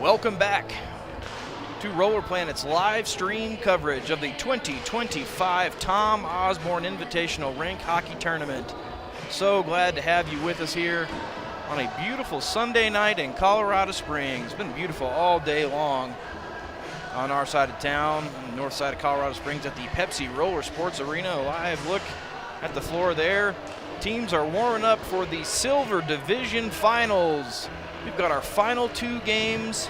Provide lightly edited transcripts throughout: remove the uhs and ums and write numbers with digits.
Welcome back to Roller Planet's live stream coverage of the 2025 Tom Osborne Invitational Rink Hockey Tournament. So glad to have you with us here on a beautiful Sunday night in Colorado Springs. It's been beautiful all day long on our side of town, on the north side of Colorado Springs at the Pepsi Roller Sports Arena. A live look at the floor there. Teams are warming up for the Silver Division Finals. We've got our final two games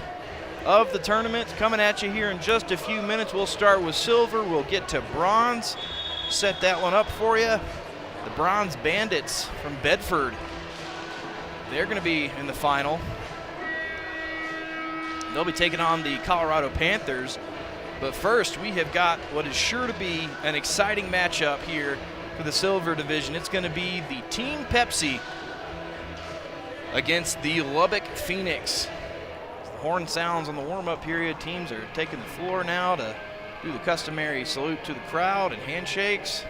of the tournament coming at you here in just a few minutes. We'll start with silver. We'll get to bronze. Set that one up for you. The Bronze Bandits from Bedford. They're going to be in the final. They'll be taking on the Colorado Panthers. But first, we have got what is sure to be an exciting matchup here for the Silver Division. It's going to be the Team Pepsi against the Lubbock Phoenix. As the horn sounds on the warm-up period, teams are taking the floor now to do the customary salute to the crowd and handshakes,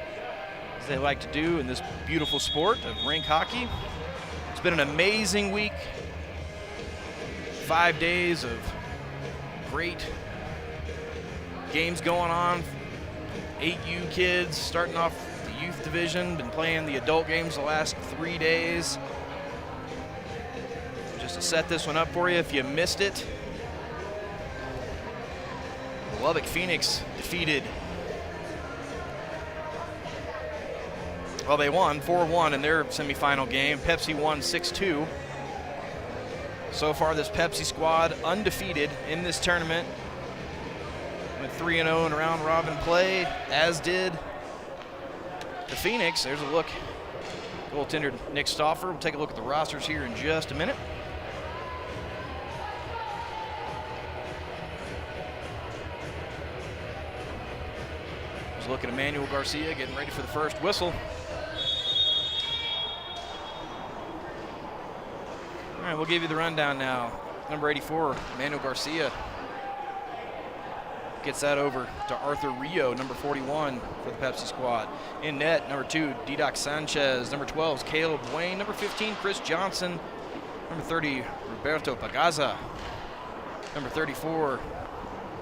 as they like to do in this beautiful sport of rink hockey. It's been an amazing week. 5 days of great games going on. 8U kids starting off the youth division, been playing the adult games the last 3 days. Just to set this one up for you, if you missed it, the Lubbock Phoenix defeated, well, they won 4-1 in their semifinal game. Pepsi won 6-2. So far, this Pepsi squad undefeated in this tournament. Went 3-0 in round robin play, as did the Phoenix. There's a look. Goaltender Nick Stauffer. We'll take a look at the rosters here in just a minute. Just look at Emmanuel Garcia getting ready for the first whistle. All right, we'll give you the rundown now. Number 84, Emmanuel Garcia, gets that over to Arthur Rio, number 41 for the Pepsi squad. In net, number 2, Didac Sanchez. Number 12 is Caleb Wayne. Number 15, Chris Johnson. Number 30, Roberto Pagaza. Number 34,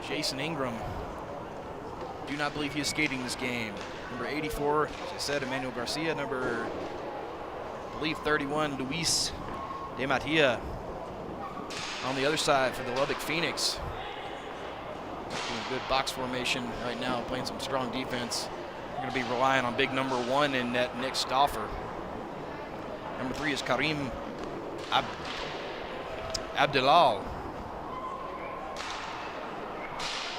Jason Ingram. Do not believe he is skating this game. Number 84, as I said, Emmanuel Garcia. Number, I believe, 31, Luis De Matia. On the other side for the Lubbock Phoenix, doing a good box formation right now, playing some strong defense. We're going to be relying on big number 1 in net, Nick Stauffer. Number 3 is Karim Abdelal.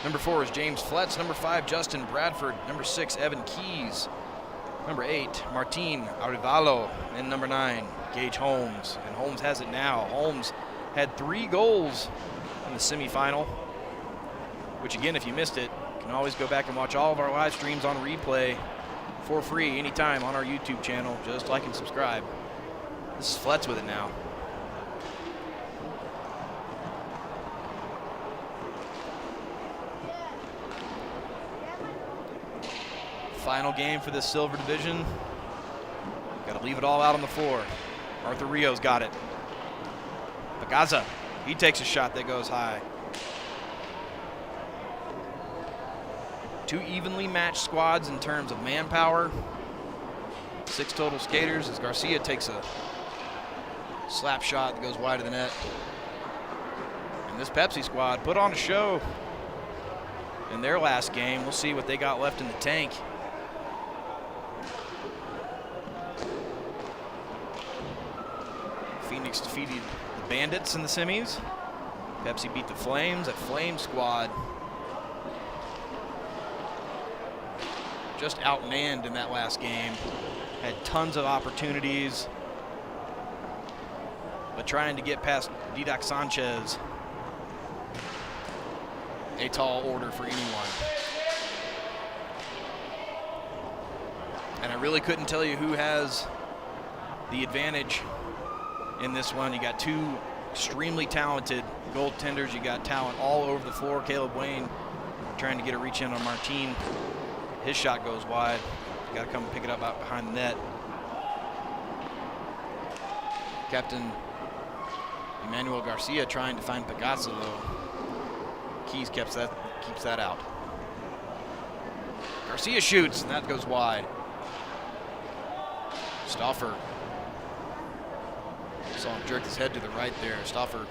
Number 4 is James Fletz. Number 5, Justin Bradford. Number 6, Evan Keys. Number 8, Martin Arivalo. And number 9, Gage Holmes. And Holmes has it now. Holmes had 3 goals in the semifinal, which, again, if you missed it, you can always go back and watch all of our live streams on replay for free anytime on our YouTube channel. Just like and subscribe. This is Fletz with it now. Final game for this Silver Division. Got to leave it all out on the floor. Arthur Rio's got it. Pagaza, he takes a shot that goes high. 2 evenly matched squads in terms of manpower. 6 total skaters as Garcia takes a slap shot that goes wide of the net. And this Pepsi squad put on a show in their last game. We'll see what they got left in the tank. Phoenix defeated the Bandits in the semis. Pepsi beat the Flames. That Flame squad just outmanned in that last game. Had tons of opportunities, but trying to get past Didac Sanchez, a tall order for anyone. And I really couldn't tell you who has the advantage in this one. You got 2 extremely talented goaltenders. You got talent all over the floor. Caleb Wayne trying to get a reach in on Martin. His shot goes wide. You got to come pick it up out behind the net. Captain Emmanuel Garcia trying to find Pagazza, though. Keys keeps that out. Garcia shoots, and that goes wide. Stauffer. Saw him jerk his head to the right there. Stauffer,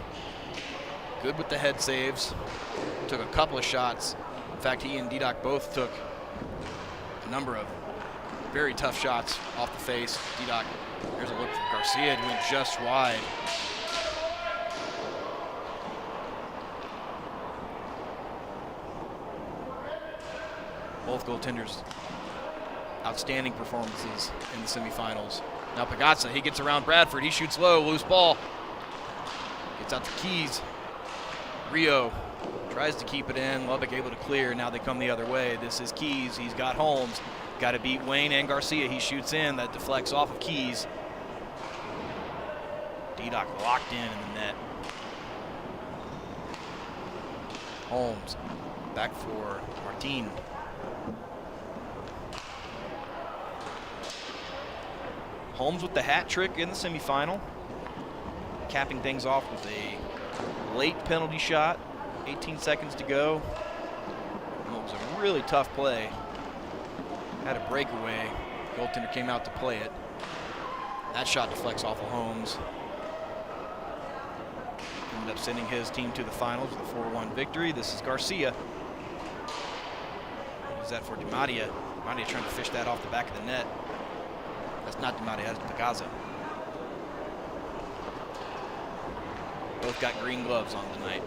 good with the head saves. Took a couple of shots. In fact, he and Didak both took a number of very tough shots off the face. Didak, there's a look from Garcia. It went just wide. Both goaltenders, outstanding performances in the semifinals. Now Pagazza, he gets around Bradford. He shoots low, loose ball. Gets out the Keys. Rio tries to keep it in. Lubbock able to clear. Now they come the other way. This is Keys. He's got Holmes. Got to beat Wayne and Garcia. He shoots in. That deflects off of Keys. Didak locked in the net. Holmes back for Martin. Holmes with the hat trick in the semifinal. Capping things off with a late penalty shot. 18 seconds to go. It was a really tough play. Had a breakaway. Goaltender came out to play it. That shot deflects off of Holmes. Ended up sending his team to the finals with a 4-1 victory. This is Garcia. Use that for Di Maria. Di Maria trying to fish that off the back of the net. That's not Di Maria, that's Pagazza. Both got green gloves on tonight.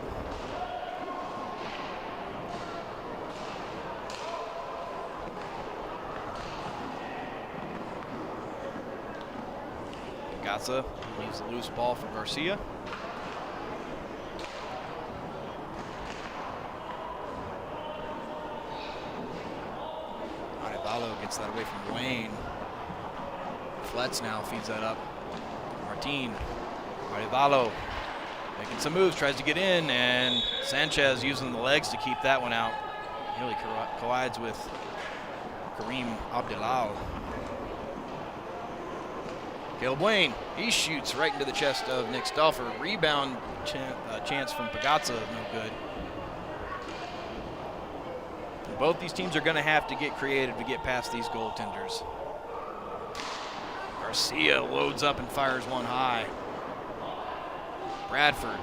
Pagazza leaves the loose ball for Garcia. Arevalo gets that away from Wayne. Fletz now feeds that up. Martin. Arevalo making some moves, tries to get in, and Sanchez using the legs to keep that one out. Nearly collides with Kareem Abdelal. Caleb Wayne, he shoots right into the chest of Nick Stauffer. Rebound chance from Pagazza, no good. And both these teams are going to have to get creative to get past these goaltenders. Garcia loads up and fires one high. Bradford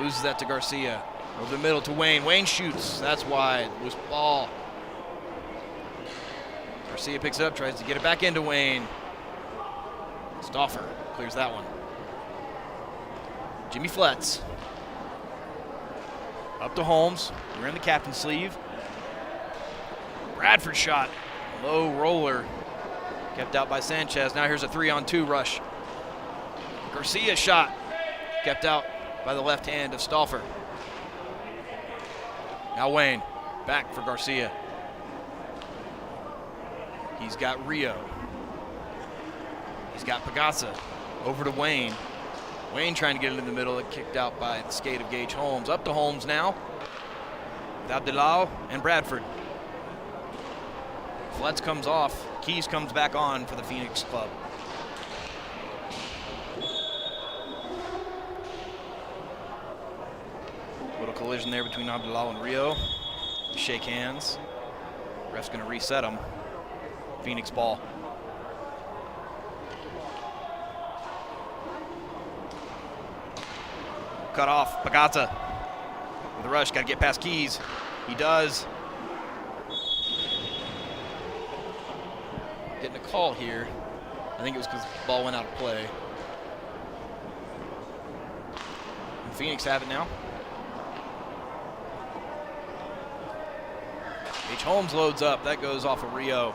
loses that to Garcia. Over the middle to Wayne. Wayne shoots. That's wide. Loose ball. Garcia picks it up, tries to get it back into Wayne. Stauffer clears that one. Jimmy Fletz. Up to Holmes. We're in the captain's sleeve. Bradford shot. Low roller. Kept out by Sanchez. Now here's a 3-on-2 rush. Garcia shot. Kept out by the left hand of Stauffer. Now Wayne. Back for Garcia. He's got Rio. He's got Pagazza. Over to Wayne. Wayne trying to get it in the middle. It kicked out by the skate of Gage Holmes. Up to Holmes now. With Abdelal and Bradford. Fletz comes off. Keys comes back on for the Phoenix Club. Little collision there between Abdelal and Rio. Shake hands. Ref's going to reset them. Phoenix ball. Cut off. Pagazza with a rush. Got to get past Keys. He does. Getting a call here. I think it was because the ball went out of play. And Phoenix have it now. H. Holmes loads up. That goes off of Rio.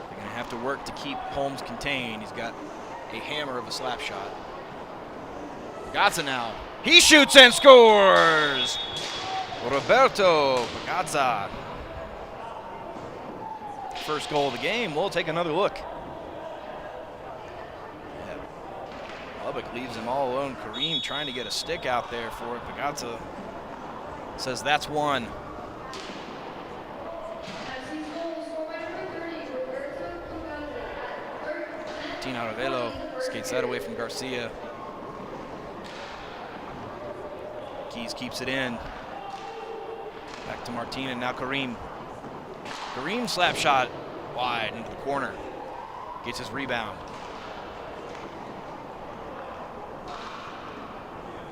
They're going to have to work to keep Holmes contained. He's got a hammer of a slap shot. Pagazza now. He shoots and scores! Roberto Pagazza. First goal of the game. We'll take another look. Yeah. Lubbock leaves him all alone. Kareem trying to get a stick out there for it. Pagazza says that's one. Martin Arevalo skates that away from Garcia. Keys keeps it in. Back to Martin and now Kareem. Kareem slap shot wide into the corner. Gets his rebound.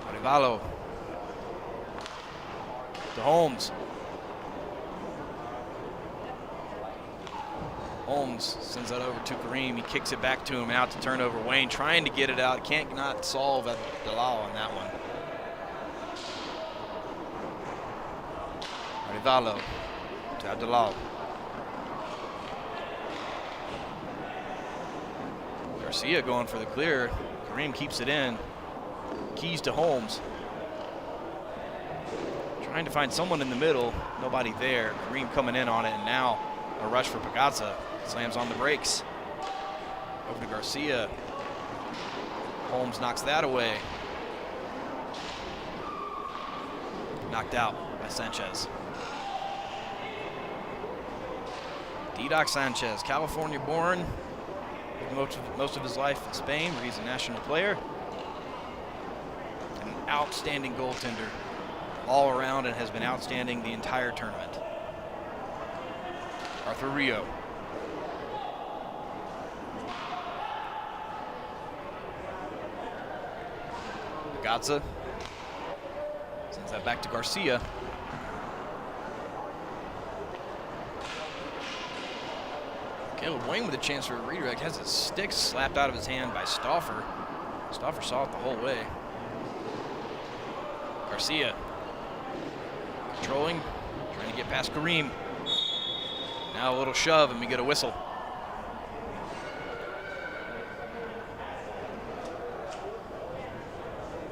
Arevalo to Holmes. Holmes sends that over to Kareem. He kicks it back to him, out to turnover. Wayne trying to get it out. Can't not solve Abdallah on that one. Arevalo to Abdallah. Garcia going for the clear. Kareem keeps it in. Keys to Holmes. Trying to find someone in the middle. Nobody there. Kareem coming in on it, and now a rush for Pagazza. Slams on the brakes. Over to Garcia. Holmes knocks that away. Knocked out by Sanchez. Didac Sanchez, California born. Most of his life in Spain, where he's a national player. An outstanding goaltender all around, and has been outstanding the entire tournament. Arthur Rio. Pagazza sends that back to Garcia. Caleb Wayne with a chance for a redirect. Has his stick slapped out of his hand by Stauffer. Stauffer saw it the whole way. Garcia controlling, trying to get past Kareem. Now a little shove and we get a whistle.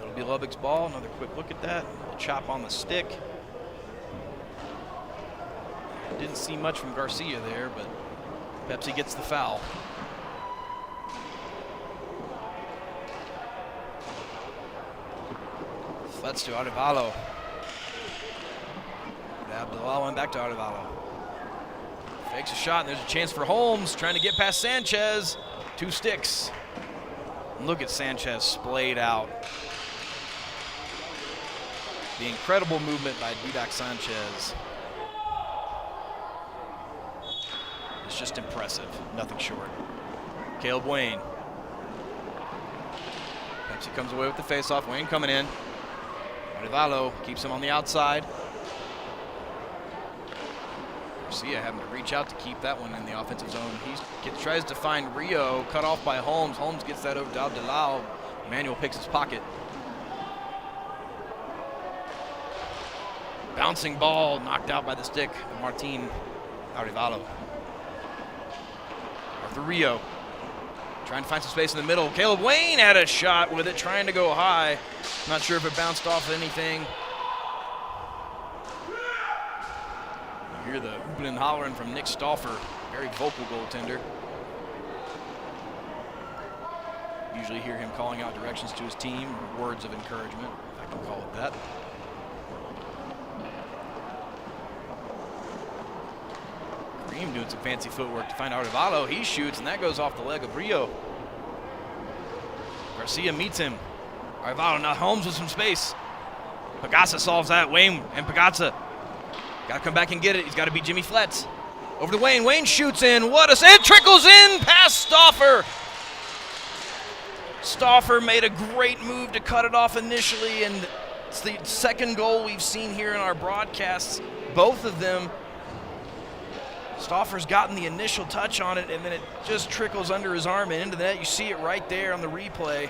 It'll be Lubbock's ball. Another quick look at that. A little chop on the stick. Didn't see much from Garcia there, but Pepsi gets the foul. Flets to Arevalo. Abdallah went back to Arevalo. Fakes a shot, and there's a chance for Holmes, trying to get past Sanchez. 2 sticks. And look at Sanchez splayed out. The incredible movement by Didac Sanchez. It's just impressive, nothing short. Caleb Wayne. Pepsi comes away with the faceoff. Wayne coming in. Arevalo keeps him on the outside. Garcia having to reach out to keep that one in the offensive zone. He tries to find Rio, cut off by Holmes. Holmes gets that over to Abdallah. Emmanuel picks his pocket. Bouncing ball knocked out by the stick of Martin Arevalo. Arthur Rio trying to find some space in the middle. Caleb Wayne had a shot with it, trying to go high. Not sure if it bounced off anything. You hear the hooping and hollering from Nick Stauffer, very vocal goaltender. Usually hear him calling out directions to his team, or words of encouragement, if I can call it that. Kareem doing some fancy footwork to find Arevalo. He shoots, and that goes off the leg of Rio. Garcia meets him. Arevalo, now Holmes with some space. Pagazza solves that. Wayne and Pagazza got to come back and get it. He's got to beat Jimmy Fletz. Over to Wayne. Wayne shoots in. It trickles in past Stauffer. Stauffer made a great move to cut it off initially, and it's the second goal we've seen here in our broadcasts. Both of them, Stauffer's gotten the initial touch on it, and then it just trickles under his arm and into the net. You see it right there on the replay.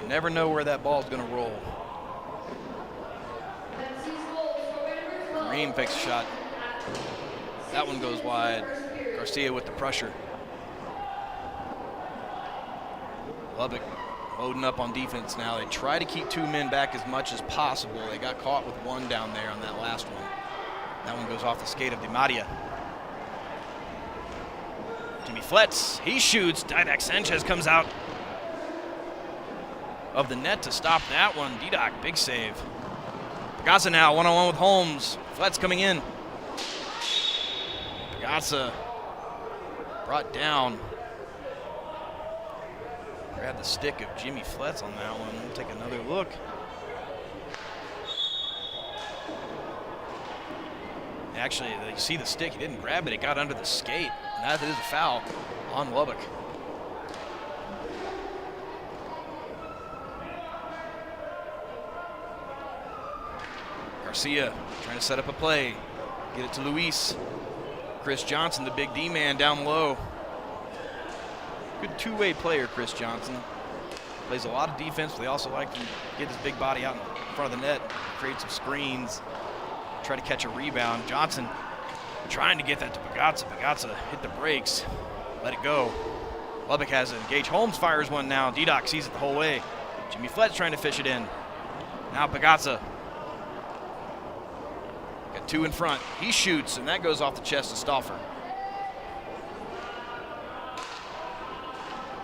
You never know where that ball's going to roll. Kareem fakes a shot. That one goes wide. Garcia with the pressure. Lubbock loading up on defense now. They try to keep 2 men back as much as possible. They got caught with 1 down there on that last one. That one goes off the skate of Di Maria. Jimmy Fletz, he shoots. Didac Sanchez comes out of the net to stop that one. Didac, big save. Pagazza now, one-on-one with Holmes. Fletz coming in. Pagazza brought down. Grab the stick of Jimmy Fletz on that one. We'll take another look. Actually, you see the stick, he didn't grab it, it got under the skate. And that is a foul on Lubbock. Garcia trying to set up a play. Get it to Luis. Chris Johnson, the big D-man down low. Good two-way player, Chris Johnson. Plays a lot of defense, but they also like to get his big body out in front of the net, create some screens, try to catch a rebound. Johnson trying to get that to Pagazza. Pagazza hit the brakes, let it go. Lubbock has it engaged. Holmes fires one now. D-Doc sees it the whole way. Jimmy Fletch trying to fish it in. Now Pagazza. Got two in front. He shoots, and that goes off the chest of Stauffer.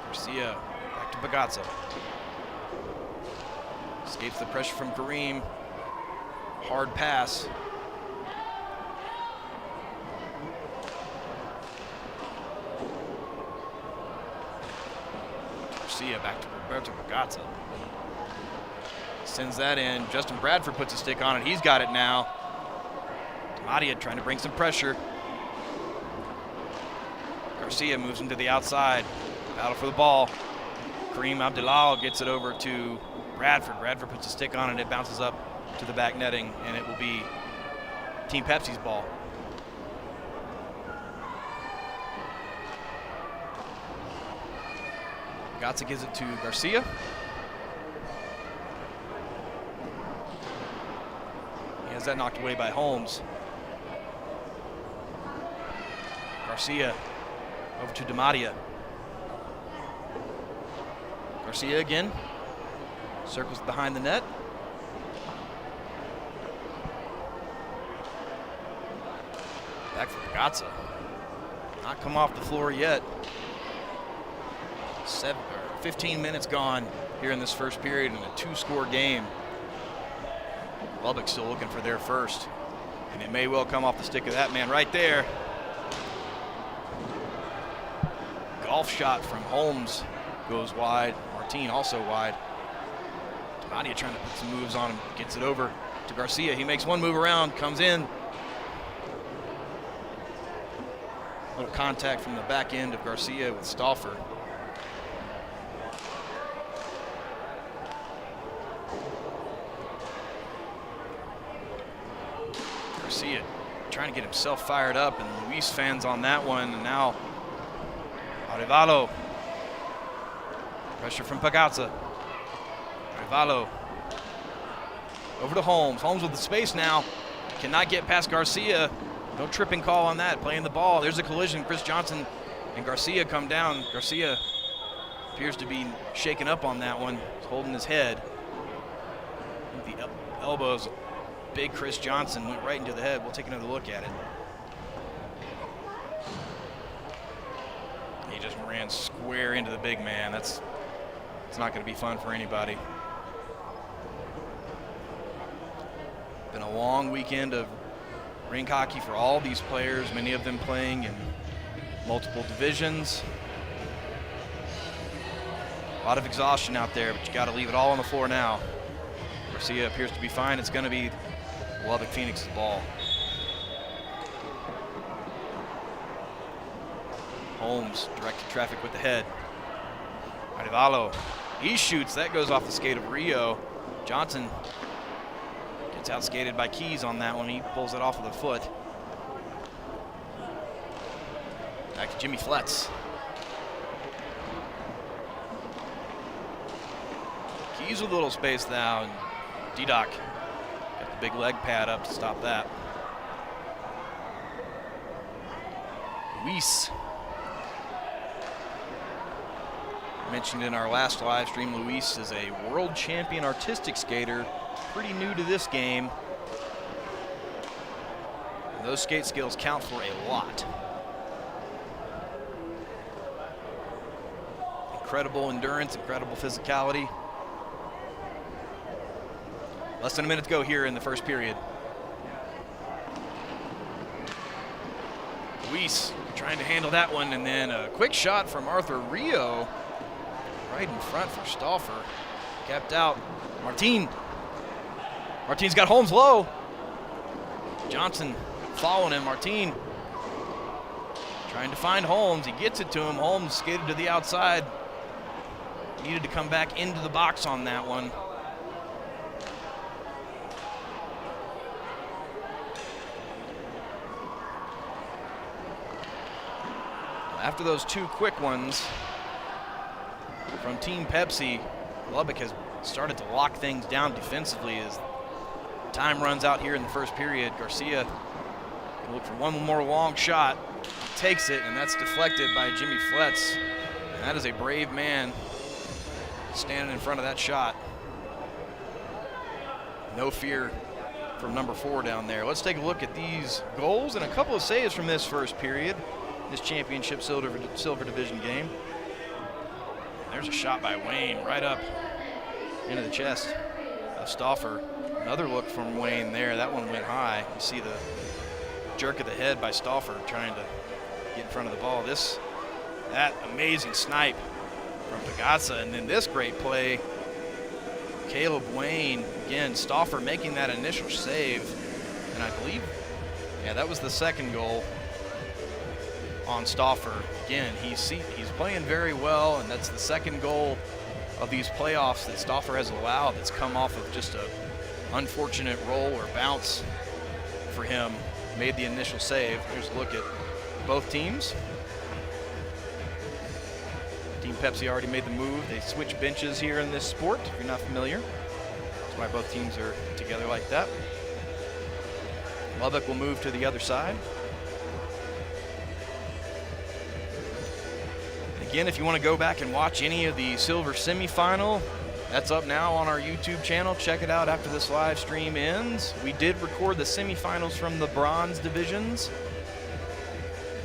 Garcia back to Pagazza. Escapes the pressure from Kareem. Hard pass. Garcia back to Roberto Pagazza. Sends that in. Justin Bradford puts a stick on it. He's got it now. Madia trying to bring some pressure. Garcia moves him to the outside. Battle for the ball. Kareem Abdelal gets it over to Bradford. Bradford puts a stick on it. It bounces up to the back netting, and it will be Team Pepsi's ball. Pagazza gives it to Garcia. He has that knocked away by Holmes. Garcia over to DiMaria. Garcia again. Circles behind the net. Back for Pagazza. Not come off the floor yet. 15 minutes gone here in this first period in a two-score game. Lubbock still looking for their first. And it may well come off the stick of that man right there. Golf shot from Holmes goes wide. Martin also wide. Madia trying to put some moves on him. Gets it over to Garcia. He makes one move around, comes in. A little contact from the back end of Garcia with Stauffer. Garcia trying to get himself fired up, and Luis fans on that one, and now Arevalo. Pressure from Pagazza. Arevalo over to Holmes. Holmes with the space now. Cannot get past Garcia. No tripping call on that. Playing the ball. There's a collision. Chris Johnson and Garcia come down. Garcia appears to be shaken up on that one. He's holding his head. The elbows. Big Chris Johnson went right into the head. We'll take another look at it. He just ran square into the big man. It's not going to be fun for anybody. Been a long weekend of rink hockey for all these players, many of them playing in multiple divisions. A lot of exhaustion out there, but you got to leave it all on the floor now. Garcia appears to be fine. It's going to be Lubbock Phoenix's ball. Holmes directed traffic with the head. Arevalo, he shoots. That goes off the skate of Rio. Johnson gets outskated by Keys on that one. He pulls it off with a foot. Back to Jimmy Fletz. Keys with a little space now, and D-Doc got the big leg pad up to stop that. Luis. Mentioned in our last live stream, Luis is a world champion artistic skater, pretty new to this game. And those skate skills count for a lot. Incredible endurance, incredible physicality. Less than a minute to go here in the first period. Luis trying to handle that one, and then a quick shot from Arthur Rio right in front for Stauffer. Kept out. Martin's got Holmes low. Johnson following him. Martin trying to find Holmes. He gets it to him. Holmes skated to the outside. Needed to come back into the box on that one. After those two quick ones from Team Pepsi, Lubbock has started to lock things down defensively as time runs out here in the first period. Garcia can look for one more long shot, takes it, and that's deflected by Jimmy Fletz. And that is a brave man standing in front of that shot. No fear from number 4 down there. Let's take a look at these goals and a couple of saves from this first period, this championship silver division game. There's a shot by Wayne right up into the chest of Stauffer. Another look from Wayne there. That one went high. You see the jerk of the head by Stauffer trying to get in front of the ball. That amazing snipe from Pagazza, and then this great play. Caleb Wayne, again, Stauffer making that initial save, and I believe, yeah, that was the second goal on Stauffer. Again, he's playing very well, and that's the second goal of these playoffs that Stauffer has allowed that's come off of just a unfortunate roll or bounce for him. Made the initial save. Here's a look at both teams. Team Pepsi already made the move. They switch benches here in this sport, if you're not familiar. That's why both teams are together like that. Lubbock will move to the other side. Again, if you want to go back and watch any of the silver semifinal, that's up now on our YouTube channel. Check it out after this live stream ends. We did record the semifinals from the bronze divisions.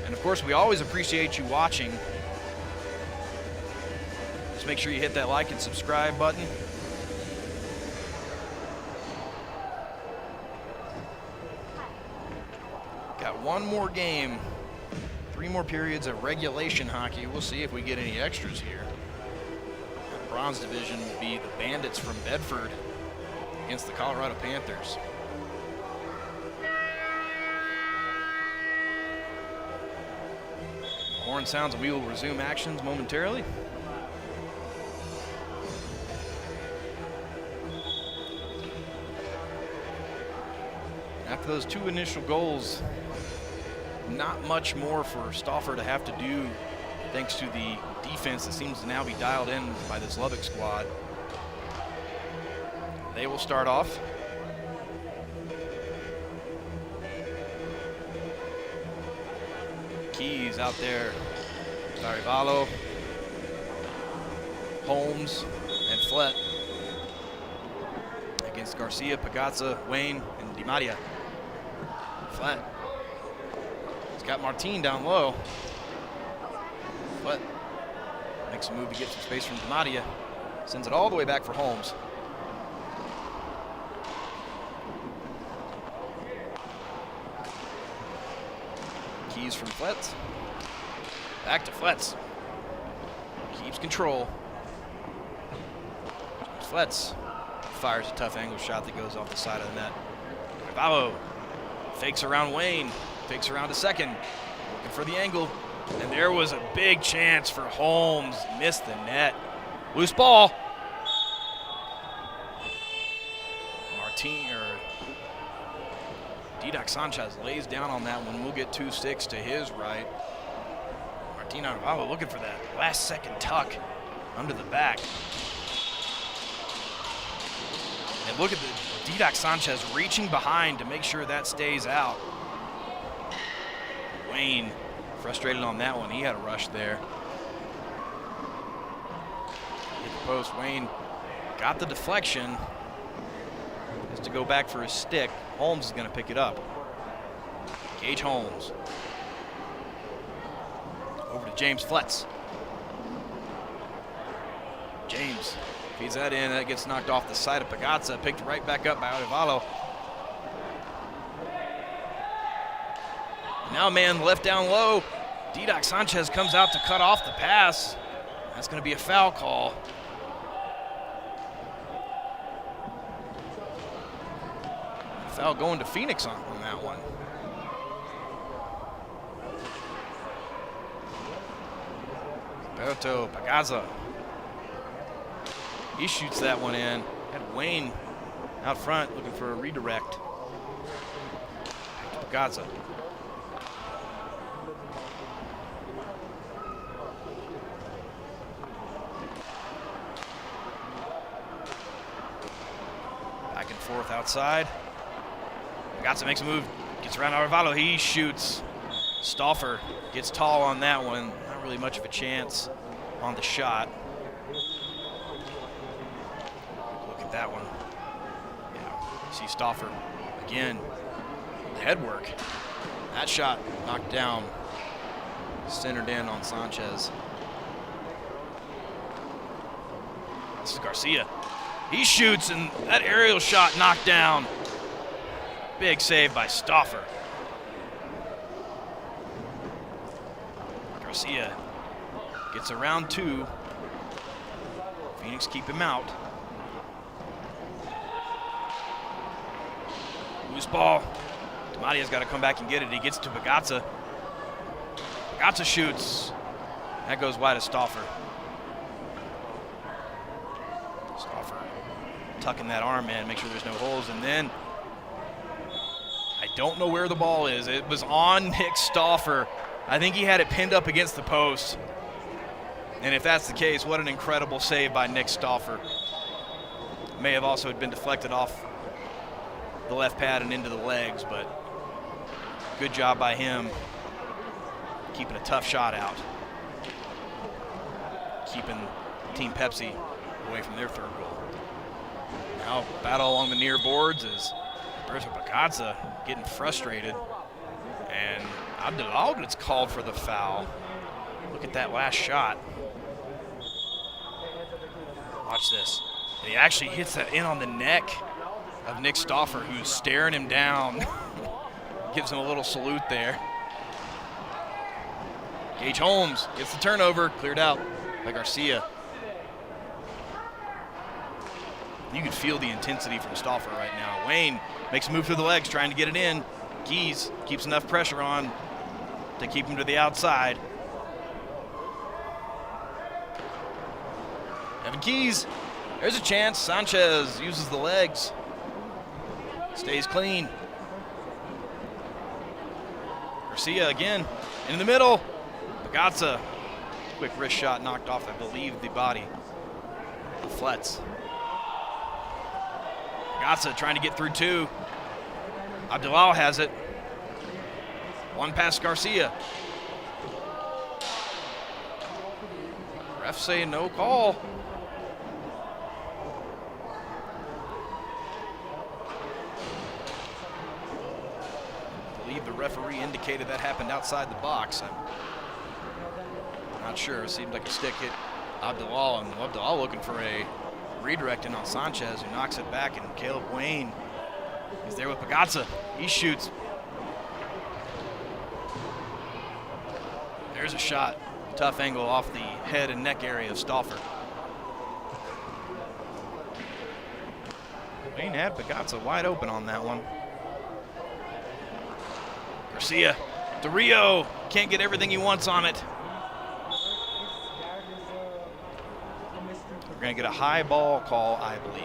And of course, we always appreciate you watching. Just make sure you hit that like and subscribe button. Got one more game, 3 more periods of regulation hockey. We'll see if we get any extras here. The bronze division will be the Bandits from Bedford against the Colorado Panthers. Horn sounds and we will resume actions momentarily. After those 2 initial goals, not much more for Stauffer to have to do thanks to the defense that seems to now be dialed in by this Lubbock squad. They will start off. Keys out there. Darivalo, Holmes, and Flett against Garcia, Pagazza, Wayne, and Di Maria. Flett. He's got Martin down low. Flett makes a move to get some space from Di Maria. Sends it all the way back for Holmes. Keys from Flett. Back to Flett. Keeps control. Flett fires a tough angle shot that goes off the side of the net. Bravo fakes around Wayne. Fakes around to second. Looking for the angle. And there was a big chance for Holmes. Missed the net. Loose ball. Didac Sanchez lays down on that one. We'll get 2 sticks to his right. Martin Arvalo looking for that last second tuck under the back. And look at the Didac Sanchez reaching behind to make sure that stays out. Wayne frustrated on that one. He had a rush there. Hit the post. Wayne got the deflection. Just to go back for his stick. Holmes is going to pick it up. Gage Holmes. Over to James Fletz. James feeds that in. That gets knocked off the side of Pagazza. Picked right back up by Arevalo. Now man left down low. D-Doc Sanchez comes out to cut off the pass. That's going to be a foul call. Foul going to Phoenix on that one. Roberto Pagazza. He shoots that one in. Had Wayne out front looking for a redirect. Pagazza. Back and forth outside. Pagazza makes a move, gets around Arevalo. He shoots. Stauffer gets tall on that one. Not really much of a chance on the shot. Look at that one. Yeah, you see Stauffer again. The head work. That shot knocked down. Centered in on Sanchez. This is Garcia. He shoots, and that aerial shot knocked down. Big save by Stauffer. Garcia gets around two. Phoenix keep him out. Loose ball. Tamadia's got to come back and get it. He gets to Pagazza. Pagazza shoots. That goes wide of Stauffer. Stauffer tucking that arm in, make sure there's no holes, and then I don't know where the ball is. It was on Nick Stauffer. I think he had it pinned up against the post. And if that's the case, what an incredible save by Nick Stauffer. May have also been deflected off the left pad and into the legs, but good job by him keeping a tough shot out. Keeping Team Pepsi away from their third goal. Now battle along the near boards is Roberto Pagazza getting frustrated, and Abdelal gets called for the foul. Look at that last shot. Watch this. And he actually hits that in on the neck of Nick Stauffer, who's staring him down. Gives him a little salute there. Gage Holmes gets the turnover, cleared out by Garcia. You can feel the intensity from Stauffer right now. Wayne makes a move through the legs, trying to get it in. Keys keeps enough pressure on to keep him to the outside. Evan Keys, there's a chance. Sanchez uses the legs. Stays clean. Garcia again, in the middle. Pagazza, quick wrist shot knocked off, I believe, the body. Flets. Pagazza trying to get through two. Abdelal has it. One past Garcia. Ref saying no call. I believe the referee indicated that happened outside the box. I'm not sure. It seemed like a stick hit Abdelal, and Abdelal looking for a redirect in on Sanchez, who knocks it back, and Caleb Wayne is there with Pagazza. He shoots. There's a shot. Tough angle off the head and neck area of Stauffer. Wayne had Pagazza wide open on that one. Garcia. DeRio can't get everything he wants on it. We're going to get a high ball call, I believe.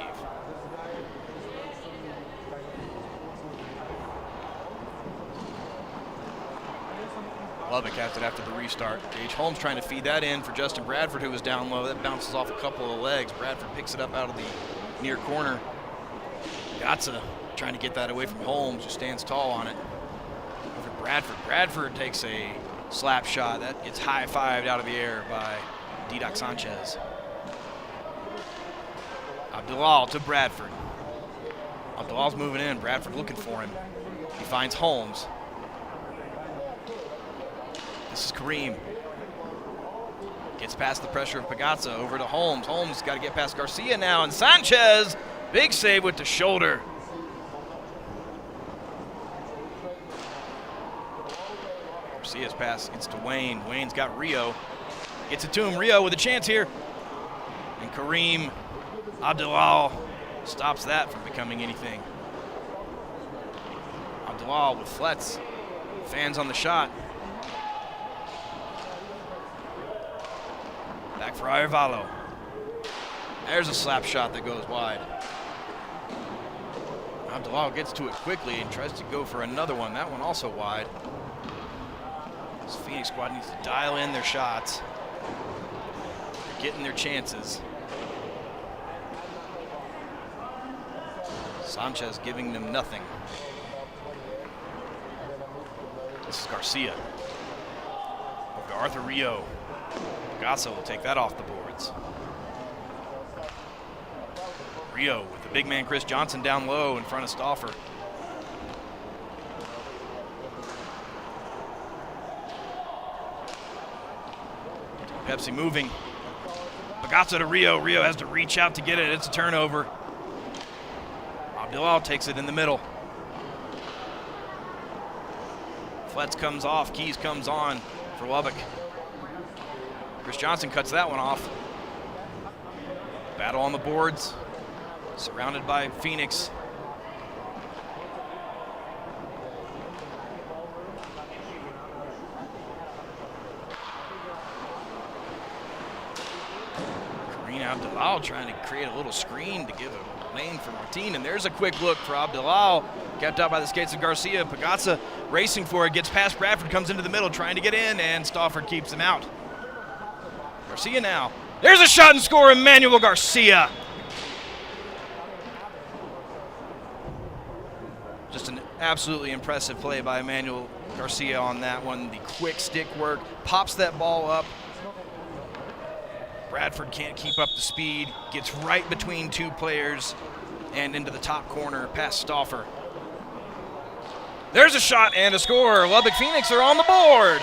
Lubbock has it after the restart. Gage Holmes trying to feed that in for Justin Bradford, who was down low. That bounces off a couple of legs. Bradford picks it up out of the near corner. Pagazza trying to get that away from Holmes, who stands tall on it. Over Bradford. Bradford takes a slap shot. That gets high-fived out of the air by D-Doc Sanchez. Abdelal to Bradford. Abdelal's moving in. Bradford looking for him. He finds Holmes. This is Kareem. Gets past the pressure of Pagazza over to Holmes. Holmes got to get past Garcia now, and Sanchez, big save with the shoulder. Garcia's pass gets to Wayne. Wayne's got Rio. Gets it to him. Rio with a chance here. And Kareem Abdullah stops that from becoming anything. Abdullah with Fletz. Fans on the shot. Back for Arevalo. There's a slap shot that goes wide. Abdullah gets to it quickly and tries to go for another one. That one also wide. This Phoenix squad needs to dial in their shots. They're getting their chances. Sanchez giving them nothing. This is Garcia. Over to Arthur Rio. Pagasa will take that off the boards. Rio with the big man Chris Johnson down low in front of Stauffer. Pepsi moving. Pagasa to Rio. Rio has to reach out to get it. It's a turnover. Abdullah takes it in the middle. Fletz comes off. Keys comes on for Lubbock. Chris Johnson cuts that one off. Battle on the boards. Surrounded by Phoenix. Kareem Abdullah trying to create a little screen to give a lane for Martin, and there's a quick look for Abdullah. Kept out by the skates of Garcia. Pagasa racing for it, gets past Bradford, comes into the middle, trying to get in, and Stauffer keeps him out. Garcia now. There's a shot and score, Emmanuel Garcia. Just an absolutely impressive play by Emmanuel Garcia on that one. The quick stick work, pops that ball up. Bradford can't keep up the speed, gets right between two players and into the top corner past Stauffer. There's a shot and a score. Lubbock Phoenix are on the board.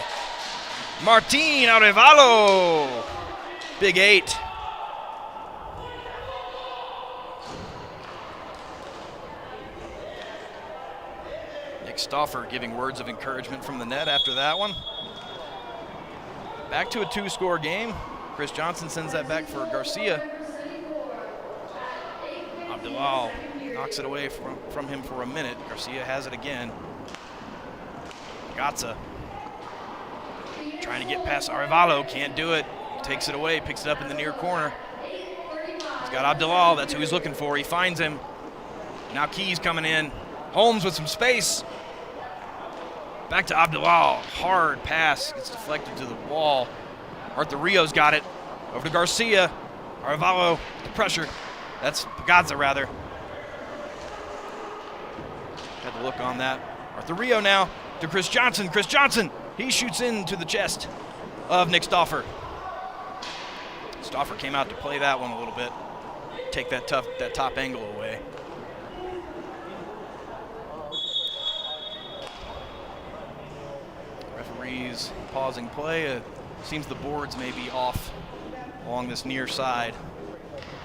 Martin Arevalo, Big 8. Nick Stauffer giving words of encouragement from the net after that one. Back to a 2-score game. Chris Johnson sends that back for Garcia. Abdullah knocks it away from him for a minute. Garcia has it again. Gatza trying to get past Arevalo, can't do it. Takes it away, picks it up in the near corner. He's got Abdullah, that's who he's looking for. He finds him. Now Keys coming in. Holmes with some space. Back to Abdullah, hard pass, gets deflected to the wall. Arthur Rio's got it. Over to Garcia. Arevalo, the pressure. That's Pagasa, rather. Had the look on that. Arthur Rio now to Chris Johnson. Chris Johnson, he shoots into the chest of Nick Stauffer. Stauffer came out to play that one a little bit. Take that top angle away. Referees pausing play. Seems the boards may be off along this near side,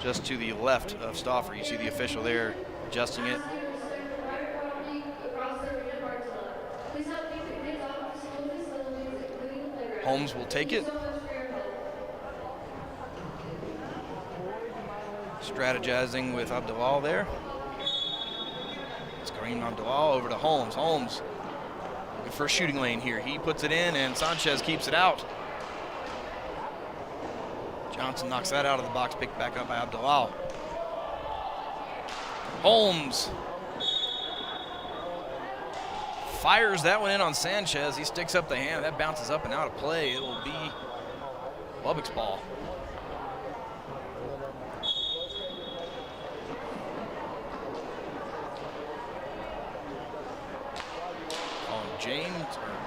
just to the left of Stauffer. You see the official there adjusting it. Holmes will take it. Strategizing with Abdullah there. It's Kareem Abdullah over to Holmes. Holmes looking for a shooting lane here. He puts it in and Sanchez keeps it out. Johnson knocks that out of the box, picked back up by Abdullah. Holmes fires that one in on Sanchez. He sticks up the hand. That bounces up and out of play. It'll be Lubbock's ball.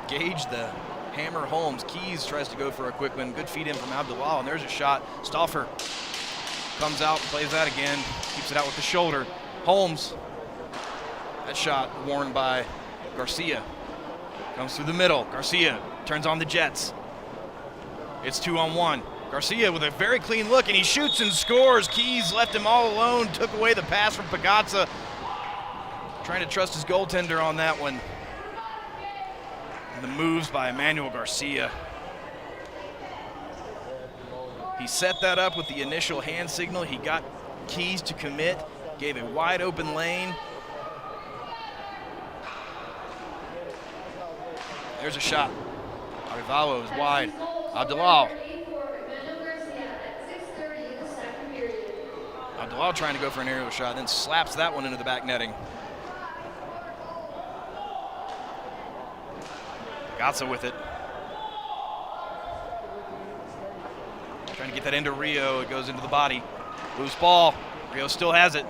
Gage the hammer Holmes. Keys tries to go for a quick one. Good feed in from Abdullah, and there's a shot. Stauffer comes out, plays that again, keeps it out with the shoulder. Holmes, that shot worn by Garcia. Comes through the middle. Garcia turns on the Jets. It's 2-on-1. Garcia with a very clean look, and he shoots and scores. Keys left him all alone, took away the pass from Pagasa. Trying to trust his goaltender on that one. And the moves by Emmanuel Garcia. He set that up with the initial hand signal. He got Keys to commit, gave a wide open lane. There's a shot. Arevalo is wide. Abdallah. Abdallah trying to go for an aerial shot, then slaps that one into the back netting. Pagazza with it. Trying to get that into Rio. It goes into the body. Loose ball. Rio still has it.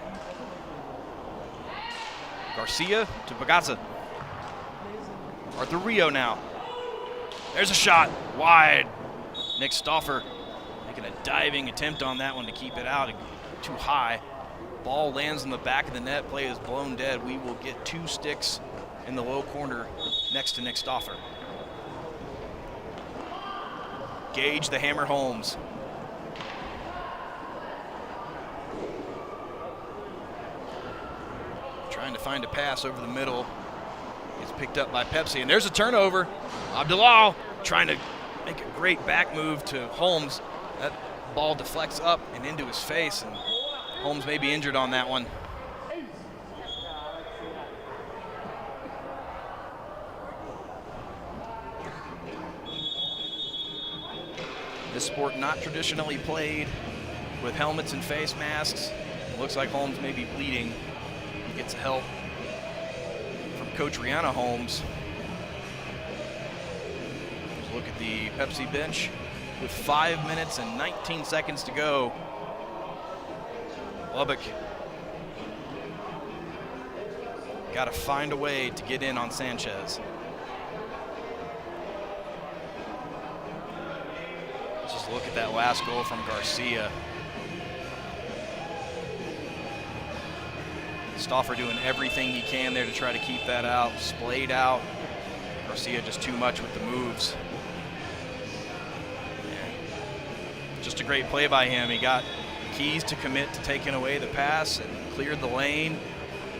Garcia to Pagazza. Arthur Rio now. There's a shot. Wide. Nick Stauffer making a diving attempt on that one to keep it out. Too high. Ball lands in the back of the net. Play is blown dead. We will get 2 sticks in the low corner next to Nick Stauffer. Gage the hammer Holmes. Trying to find a pass over the middle. It's picked up by Pepsi, and there's a turnover. Abdallah trying to make a great back move to Holmes. That ball deflects up and into his face, and Holmes may be injured on that one. This sport not traditionally played with helmets and face masks. It looks like Holmes may be bleeding. He gets help from Coach Rihanna Holmes. Let's look at the Pepsi bench with 5 minutes and 19 seconds to go. Lubbock got to find a way to get in on Sanchez. Let's just look at that last goal from Garcia. Stauffer doing everything he can there to try to keep that out. Splayed out. Garcia just too much with the moves. Yeah. Just a great play by him. He got Keys to commit to taking away the pass and cleared the lane.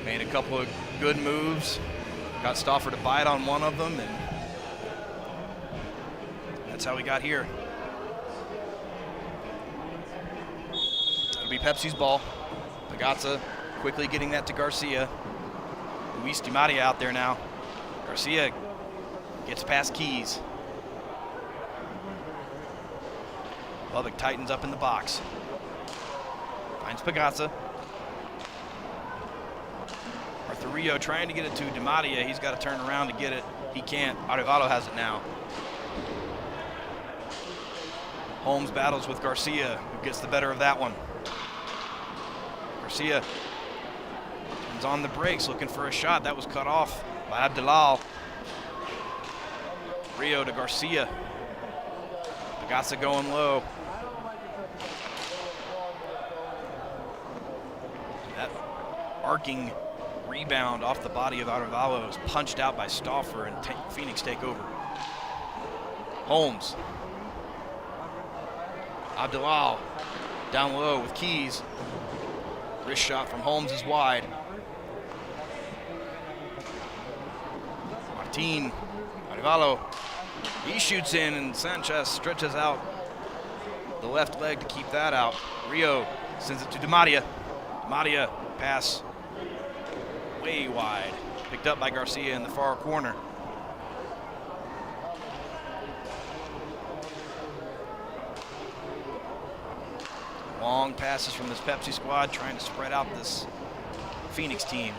Made a couple of good moves. Got Stauffer to bite on one of them, and that's how we got here. It'll be Pepsi's ball. Pagazza quickly getting that to Garcia. Luis Di Maria out there now. Garcia gets past Keys. Lubbock tightens up in the box. Finds Pagazza. Arthur Rio trying to get it to Di Maria. He's got to turn around to get it. He can't. Arevalo has it now. Holmes battles with Garcia, who gets the better of that one. Garcia is on the brakes looking for a shot. That was cut off by Abdallah. Rio to Garcia. Pagazza going low. That arcing rebound off the body of Arevalo is punched out by Stauffer, and Phoenix take over. Holmes. Abdallah down low with Keys. Wrist shot from Holmes is wide. Martin. Arevalo. He shoots in, and Sanchez stretches out the left leg to keep that out. Rio sends it to Di Maria. Di Maria pass way wide. Picked up by Garcia in the far corner. Long passes from this Pepsi squad trying to spread out this Phoenix team.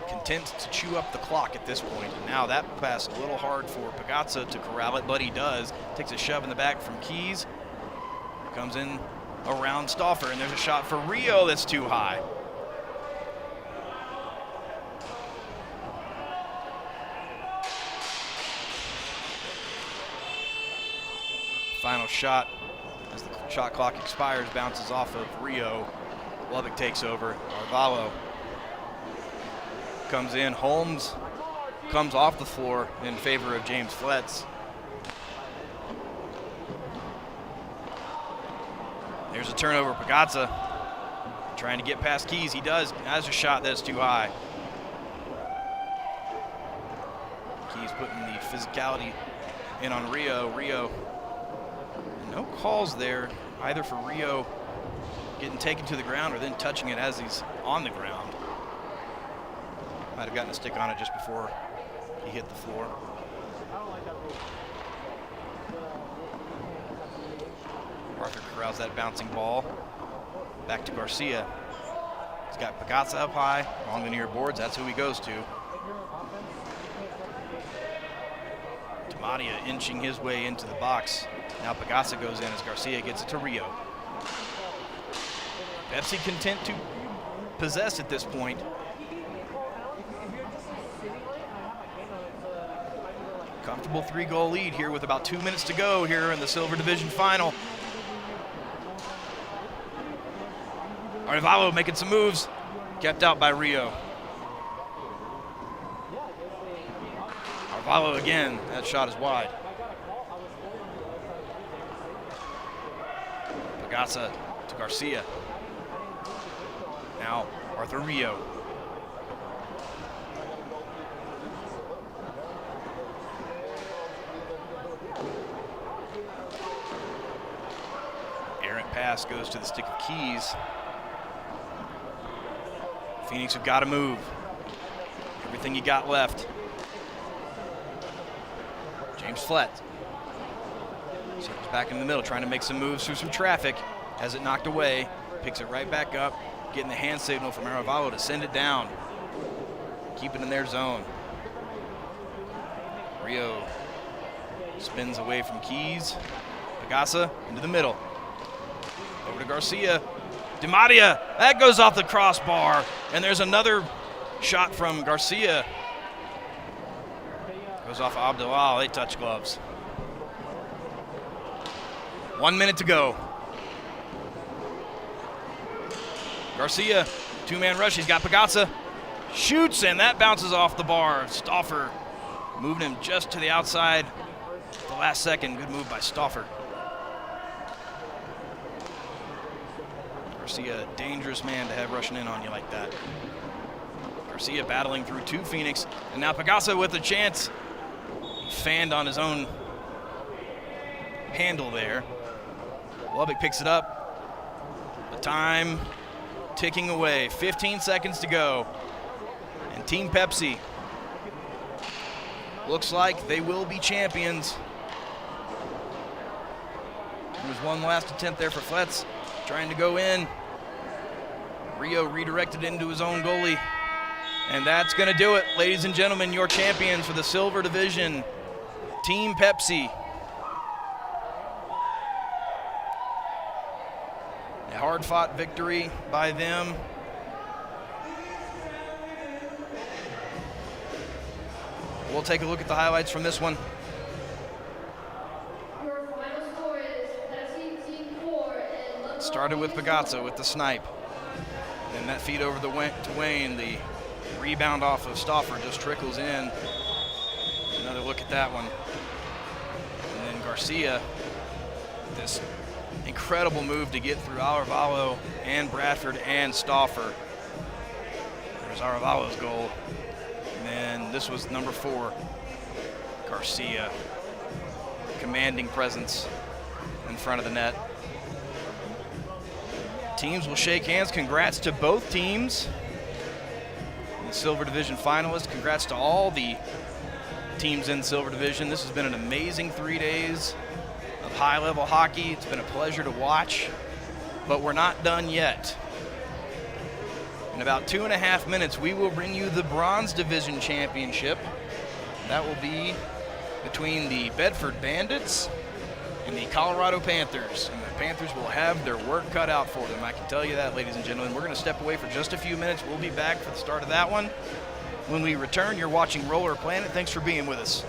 Content to chew up the clock at this point. And now that pass a little hard for Pagazza to corral it, but he does. Takes a shove in the back from Keys. Comes in around Stauffer, and there's a shot for Rio that's too high. Final shot as the shot clock expires, bounces off of Rio. Lubbock takes over. Arevalo comes in. Holmes comes off the floor in favor of James Fletz. There's a turnover. Pagazza trying to get past Keys. He does. Has a shot that's too high. putting the physicality in on Rio. Rio, no calls there, either for Rio getting taken to the ground or then touching it as he's on the ground. Might have gotten a stick on it just before he hit the floor. Arthur corrals that bouncing ball. Back to Garcia. He's got Pagazza up high along the near boards. That's who he goes to. Tamadia inching his way into the box. Now Pagazza goes in as Garcia gets it to Rio. Pepsi content to possess at this point. Comfortable 3-goal lead here with about 2 minutes to go here in the Silver Division final. Arevalo making some moves, kept out by Rio. Arevalo again, that shot is wide. Pagazza to Garcia. Now Arthur Rio. Errant pass goes to the stick of Keys. Phoenix have got to move. Everything you got left. James Flett. Circles back in the middle, trying to make some moves through some traffic. Has it knocked away. Picks it right back up. Getting the hand signal from Arevalo to send it down. Keep it in their zone. Rio spins away from Keys. Pagazza into the middle. Over to Garcia. DiMaria, that goes off the crossbar, and there's another shot from Garcia. Goes off Abdelal, they touch gloves. 1 minute to go. Garcia, two-man rush, he's got Pagazza. Shoots, and that bounces off the bar. Stauffer moving him just to the outside. The last second, good move by Stauffer. Garcia, a dangerous man to have rushing in on you like that. Garcia battling through two Phoenix, and now Pagazza with a chance. He fanned on his own handle there. Lubbock picks it up. The time ticking away, 15 seconds to go. And Team Pepsi looks like they will be champions. There was one last attempt there for Fletz, trying to go in. Rio redirected into his own goalie. And that's going to do it, ladies and gentlemen, your champions for the Silver Division, Team Pepsi. A hard-fought victory by them. We'll take a look at the highlights from this one. Your final score is Pepsi Team 4 and Started with Pagazza with the snipe. And that feed over to Wayne, the rebound off of Stauffer just trickles in. Another look at that one. And then Garcia, this incredible move to get through Arevalo and Bradford and Stauffer. There's Arevalo's goal. And then this was number 4, Garcia. Commanding presence in front of the net. Teams will shake hands. Congrats to both teams. The Silver Division finalists. Congrats to all the teams in Silver Division. This has been an amazing 3 days of high-level hockey. It's been a pleasure to watch, but we're not done yet. In about 2.5 minutes, we will bring you the Bronze Division Championship. That will be between the Bedford Bandits and the Colorado Panthers. And the Panthers will have their work cut out for them. I can tell you that, ladies and gentlemen. We're going to step away for just a few minutes. We'll be back for the start of that one. When we return, you're watching Roller Planet. Thanks for being with us.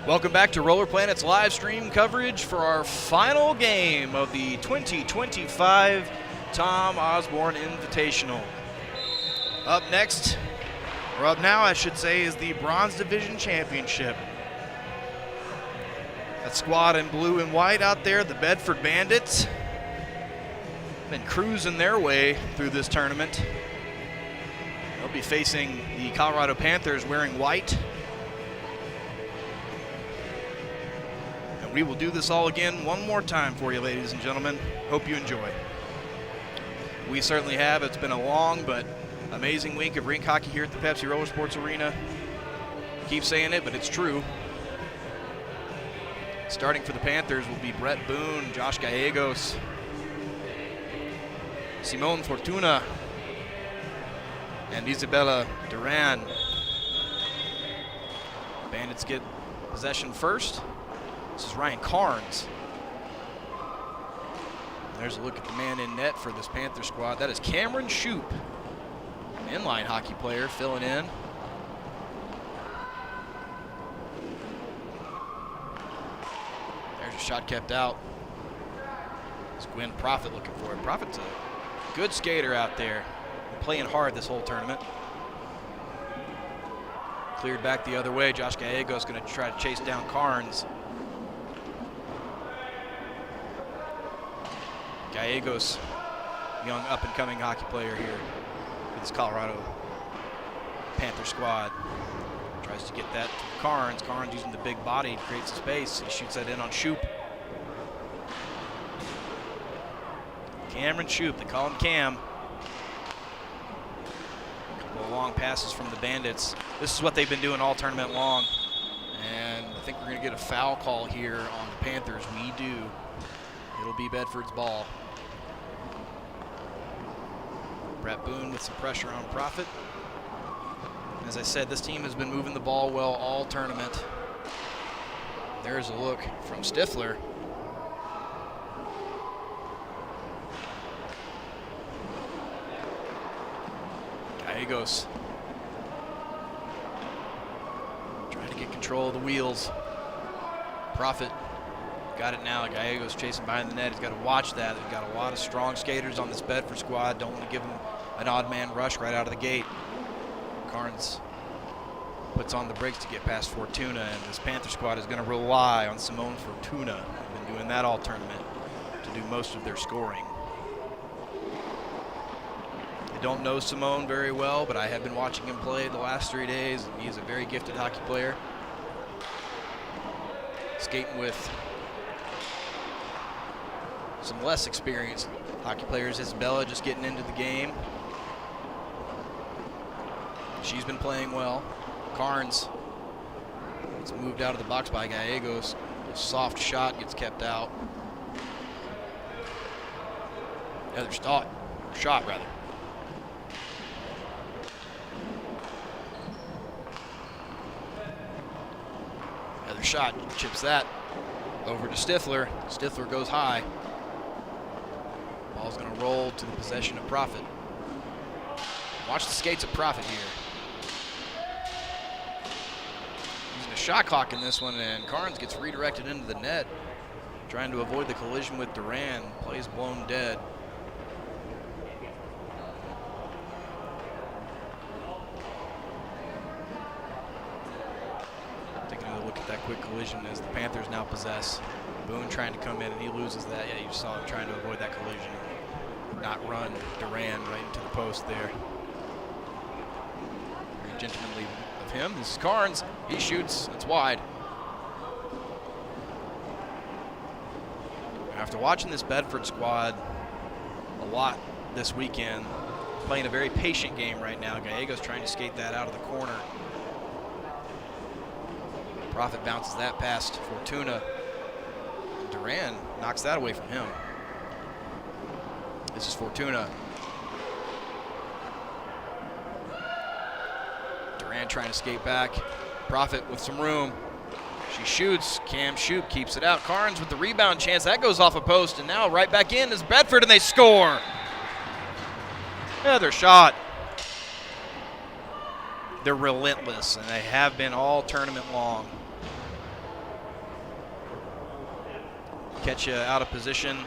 Welcome back to Roller Planet's live stream coverage for our final game of the 2025 Tom Osborne Invitational. Up next, or up now I should say, is the Bronze Division Championship. That squad in blue and white out there, the Bedford Bandits, been cruising their way through this tournament. They'll be facing the Colorado Panthers wearing white. We will do this all again one more time for you, ladies and gentlemen. Hope you enjoy. We certainly have. It's been a long but amazing week of rink hockey here at the Pepsi Roller Sports Arena. Keep saying it, but it's true. Starting for the Panthers will be Brett Boone, Josh Gallegos, Simone Fortuna, and Isabella Duran. Bandits get possession first. This is Ryan Carnes. There's a look at the man in net for this Panther squad. That is Cameron Shoup, an inline hockey player, filling in. There's a shot kept out. It's Gwen Profit looking for it. Profit's a good skater out there, playing hard this whole tournament. Cleared back the other way. Josh Gallegos going to try to chase down Carnes. Gallegos, young up-and-coming hockey player here for this Colorado Panther squad. Tries to get that to Carnes. Carnes using the big body, creates a space. He shoots that in on Shoup. Cameron Shoup, they call him Cam. A couple of long passes from the Bandits. This is what they've been doing all tournament long. And I think we're going to get a foul call here on the Panthers. We do. It'll be Bedford's ball. Brett Boone with some pressure on Profit. As I said, this team has been moving the ball well all tournament. There's a look from Stifler. Gallegos trying to get control of the wheels. Profit got it now. Gallegos chasing behind the net. He's got to watch that. They've got a lot of strong skaters on this Bedford squad. Don't want to give them an odd man rush right out of the gate. Carnes puts on the brakes to get past Fortuna, and this Panther squad is going to rely on Simone Fortuna. They've been doing that all tournament to do most of their scoring. I don't know Simone very well, but I have been watching him play the last 3 days, and he's a very gifted hockey player. Skating with some less experienced hockey players. Isabella just getting into the game. She's been playing well. Carnes gets moved out of the box by Gallegos. A soft shot gets kept out. Other shot rather. Other shot, chips that over to Stifler. Stifler goes high. Ball's going to roll to the possession of Profit. Watch the skates of Profit here. Using a shot clock in this one, and Carnes gets redirected into the net, trying to avoid the collision with Duran. Plays blown dead. Taking a look at that quick collision as the Panthers now possess. Boone trying to come in, and he loses that. Yeah, you saw him trying to avoid that collision. Not run Duran right into the post there. Very gentlemanly of him. This is Carnes. He shoots. It's wide. After watching this Bedford squad a lot this weekend, playing a very patient game right now. Gallegos trying to skate that out of the corner. Profit bounces that past Fortuna. Duran knocks that away from him. This is Fortuna. Duran trying to skate back. Profit with some room. She shoots. Cam Shoup keeps it out. Carnes with the rebound chance. That goes off a post, and now right back in is Bedford, and they score. Another shot. They're relentless, and they have been all tournament long. catch you out of position,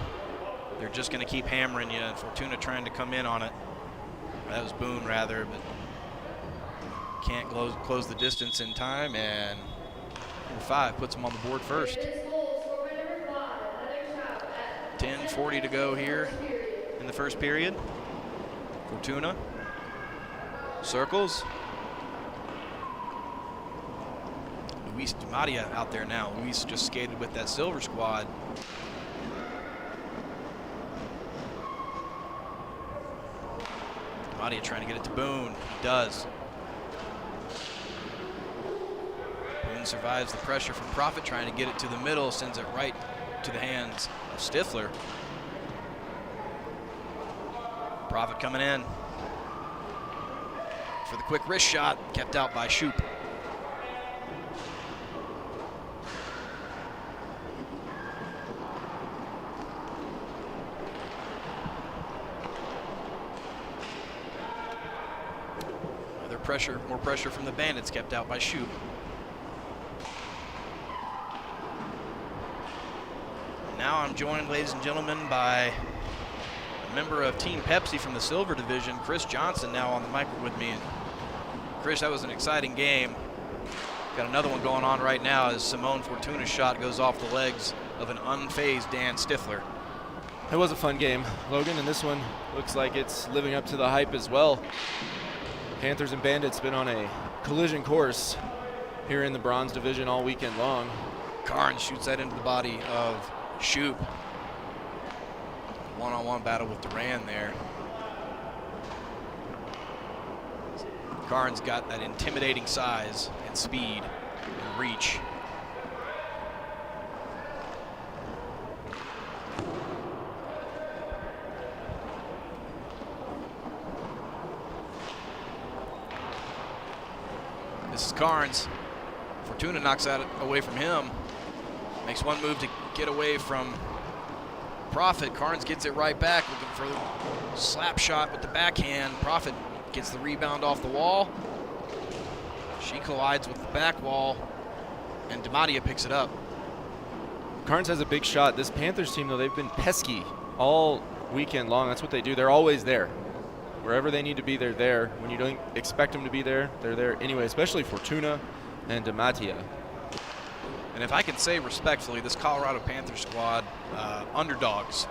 they're just going to keep hammering you. And Fortuna trying to come in on it. That was Boone, rather, but can't close the distance in time. And number 5 puts them on the board first. 10:40 to go here in the first period. Fortuna circles. Luis DiMattia out there now. Luis just skated with that silver squad. DiMattia trying to get it to Boone. He does. Boone survives the pressure from Profit, trying to get it to the middle, sends it right to the hands of Stifler. Profit coming in for the quick wrist shot, kept out by Shoup. Another pressure, more pressure from the Bandits, kept out by Shoup. Now I'm joined, ladies and gentlemen, by a member of Team Pepsi from the Silver Division, Chris Johnson, now on the mic with me. And Chris, that was an exciting game. Got another one going on right now as Simone Fortuna's shot goes off the legs of an unfazed Dan Stifler. It was a fun game, Logan, and this one looks like it's living up to the hype as well. Panthers and Bandits been on a collision course here in the Bronze Division all weekend long. Carnes shoots that into the body of Shoup. One-on-one battle with Duran there. Carnes got that intimidating size and speed and reach. This is Carnes. Fortuna knocks that away from him. Makes one move to get away from Profit. Carnes gets it right back, looking for a slap shot with the backhand. Profit gets the rebound off the wall. She collides with the back wall, and DiMattia picks it up. Carnes has a big shot. This Panthers team, though, they've been pesky all weekend long. That's what they do. They're always there. Wherever they need to be, they're there. When you don't expect them to be there, they're there anyway, especially Fortuna and DiMattia. And if I can say respectfully, this Colorado Panthers squad, underdogs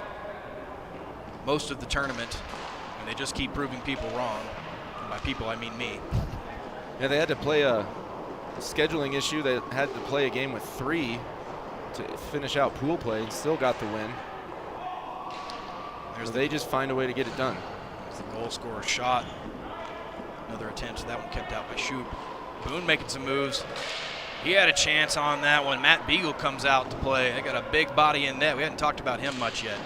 most of the tournament, and they just keep proving people wrong. And by people, I mean me. Yeah, they had to play a scheduling issue. They had to play a game with 3 to finish out pool play and still got the win. They just find a way to get it done. There's the goal scorer shot. Another attempt. That one kept out by Shoup. Boone making some moves. He had a chance on that one. Matt Beagle comes out to play. They got a big body in net. We hadn't talked about him much yet.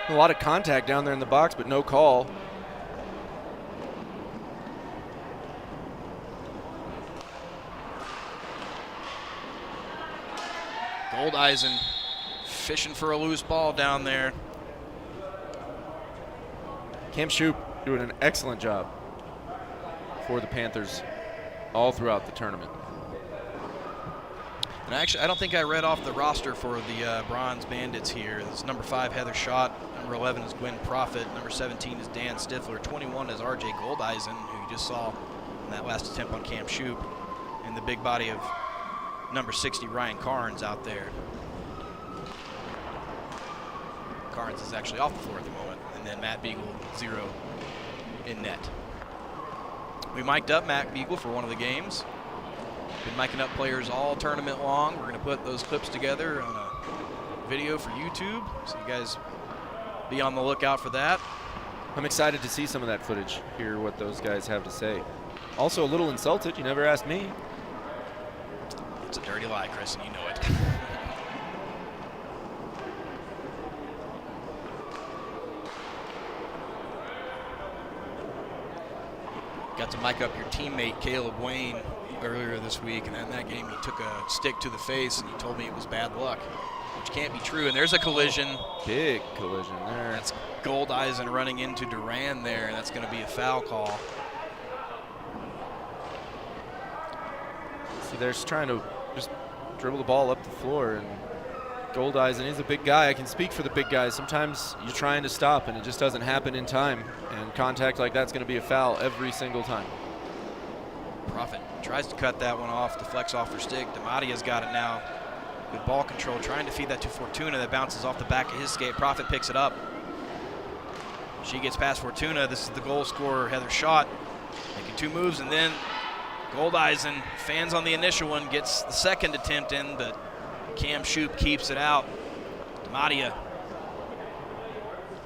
A lot of contact down there in the box, but no call. Goldeisen fishing for a loose ball down there. Cam Shoup doing an excellent job for the Panthers all throughout the tournament. And actually, I don't think I read off the roster for the Bronze Bandits here. It's number 5, Heather Schott. Number 11 is Gwen Profit. Number 17 is Dan Stifler. 21 is RJ Goldeisen, who you just saw in that last attempt on Cam Shoup. And the big body of number 60, Ryan Carnes, out there. Carnes is actually off the floor at the moment. And then Matt Beagle, 0 in net. We mic'd up Matt Beagle for one of the games. Been miking up players all tournament long. We're going to put those clips together on a video for YouTube, so you guys be on the lookout for that. I'm excited to see some of that footage, hear what those guys have to say. Also a little insulted, you never asked me. It's a dirty lie, Chris, and you know it. Got to mic up your teammate, Caleb Wayne, earlier this week, and in that game he took a stick to the face and he told me it was bad luck, which can't be true. And there's a collision. Big collision there. That's Goldeisen running into Duran there, and that's going to be a foul call. See, they're just trying to just dribble the ball up the floor, and Goldeisen is a big guy. I can speak for the big guys. Sometimes you're trying to stop and it just doesn't happen in time. And contact like that's going to be a foul every single time. Profit tries to cut that one off, deflects off her stick. Damadia's got it now. Good ball control, trying to feed that to Fortuna. That bounces off the back of his skate. Profit picks it up. She gets past Fortuna. This is the goal scorer, Heather Schott, making 2 moves, and then Goldeisen fans on the initial one, gets the second attempt in, but Cam Shoup keeps it out. Damadia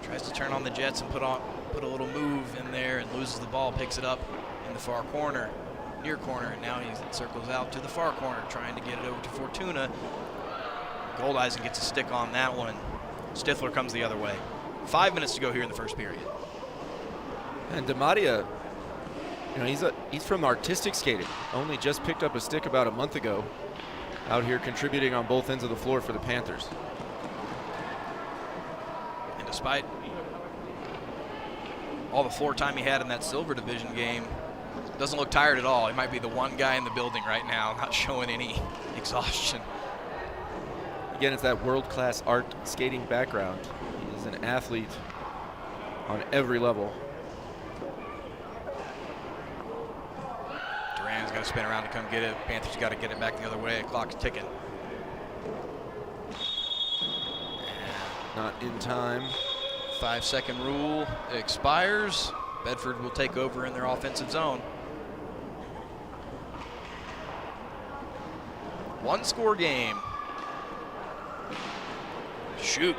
tries to turn on the Jets and put a little move in there and loses the ball, picks it up in the far corner, near corner, and now he circles out to the far corner, trying to get it over to Fortuna. Goldeisen gets a stick on that one. Stifler comes the other way. 5 minutes to go here in the first period. And Damadia, you know, he's from artistic skating. Only just picked up a stick about a month ago. Out here contributing on both ends of the floor for the Panthers. And despite all the floor time he had in that Silver Division game, doesn't look tired at all. He might be the one guy in the building right now not showing any exhaustion. Again, it's that world-class art skating background. He is an athlete on every level. Duran's got to spin around to come get it. Panthers got to get it back the other way. Clock's ticking. Not in time. 5-second rule expires. Bedford will take over in their offensive zone. 1-score game. Shoup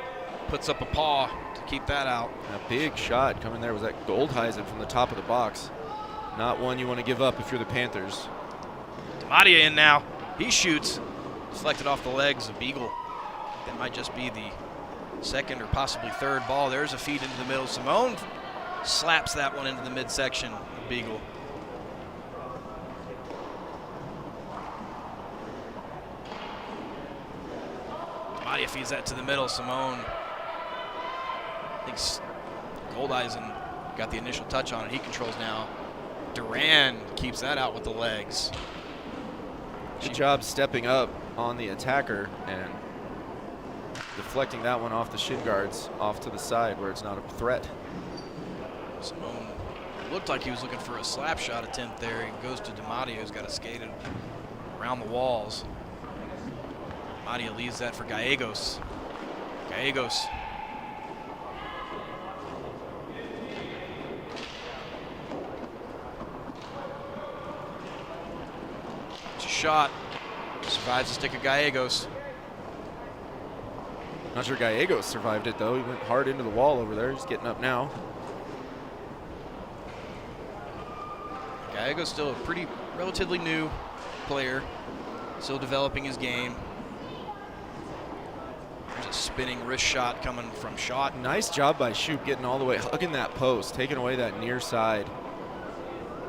puts up a paw to keep that out. A big shot coming there was that Goldeisen from the top of the box. Not one you want to give up if you're the Panthers. Damadia in now. He shoots. Deflected off the legs of Beagle. That might just be the second or possibly third ball. There's a feed into the middle. Simone slaps that one into the midsection of Beagle. Damadia feeds that to the middle. Simone thinks Goldeisen got the initial touch on it. He controls now. Duran keeps that out with the legs. Good job stepping up on the attacker and deflecting that one off the shin guards off to the side where it's not a threat. Simone looked like he was looking for a slap shot attempt there. He goes to Damadia, who's got to skate it around the walls. Damadia leaves that for Gallegos. Gallegos. Shot. Survives the stick of Gallegos. Not sure Gallegos survived it, though. He went hard into the wall over there. He's getting up now. Gallegos still a pretty relatively new player. Still developing his game. There's a spinning wrist shot coming from Schott. Nice job by Shoup getting all the way, hugging that post, taking away that near side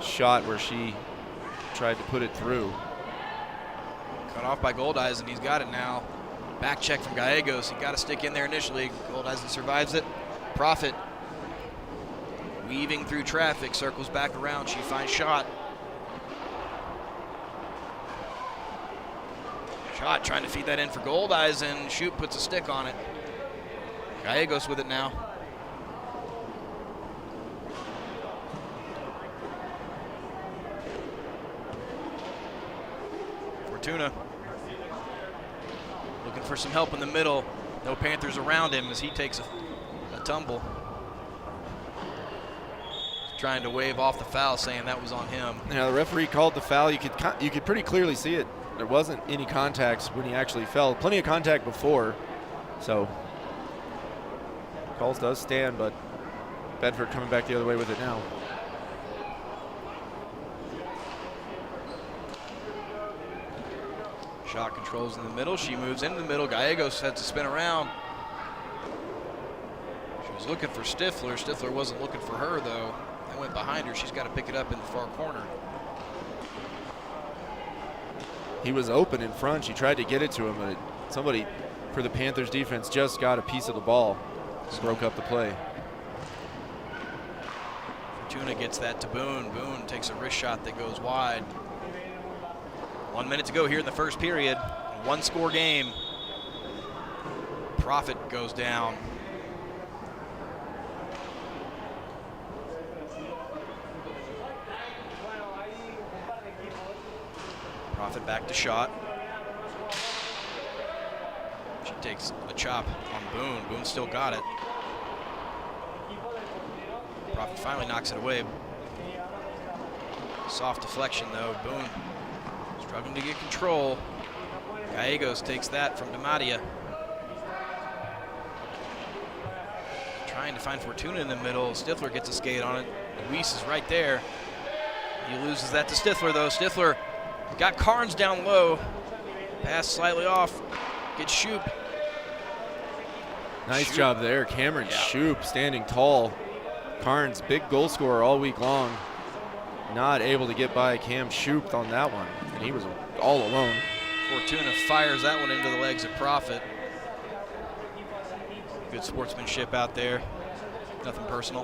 shot where she tried to put it through. Cut off by Goldeisen. He's got it now. Back check from Gallegos. He got a stick in there initially. Goldeisen survives it. Profit weaving through traffic, circles back around. She finds Schott. Schott trying to feed that in for Goldeisen. Shoup puts a stick on it. Gallegos with it now. Fortuna looking for some help in the middle. No Panthers around him as he takes a tumble. Trying to wave off the foul, saying that was on him. Yeah, the referee called the foul. You could pretty clearly see it. There wasn't any contact when he actually fell. Plenty of contact before, so calls does stand, but Bedford coming back the other way with it now. Schott controls in the middle. She moves into the middle. Gallegos has to spin around. She was looking for Stifler. Stifler wasn't looking for her, though. That went behind her. She's got to pick it up in the far corner. He was open in front. She tried to get it to him, but somebody for the Panthers defense just got a piece of the ball. Broke up the play. Fortuna gets that to Boone. Boone takes a wrist shot that goes wide. 1 minute to go here in the first period. 1-score game. Profit goes down. Profit back to shot. She takes a chop on Boone. Boone still got it. Profit finally knocks it away. Soft deflection though. Boone struggling to get control. Gallegos takes that from DiMattia. Trying to find Fortuna in the middle. Stifler gets a skate on it. Luis is right there. He loses that to Stifler though. Stifler got Carnes down low. Pass slightly off. Gets Shoop. Nice job there. Cameron Shoop standing tall. Carnes, big goal scorer all week long. Not able to get by Cam Shoop on that one. And he was all alone. Fortuna fires that one into the legs of Profit. Good sportsmanship out there. Nothing personal.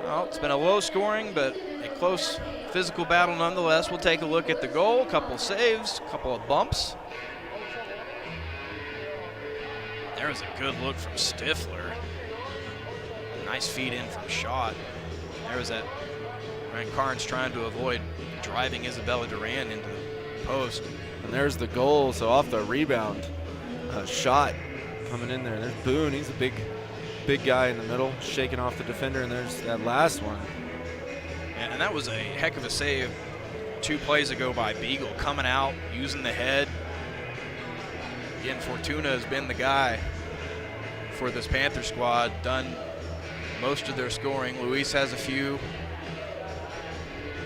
Well, it's been a low scoring, but a close physical battle nonetheless. We'll take a look at the goal. A couple saves, a couple of bumps. There was a good look from Stifler. Nice feed in from Schott. There was that Ryan Carnes trying to avoid driving Isabella Duran into the post. And there's the goal, so off the rebound. Schott coming in there. There's Boone, he's a big guy in the middle, shaking off the defender, and there's that last one. And that was a heck of a save 2 plays ago by Beagle, coming out, using the head. Again, Fortuna has been the guy for this Panther squad, done most of their scoring. Luis has a few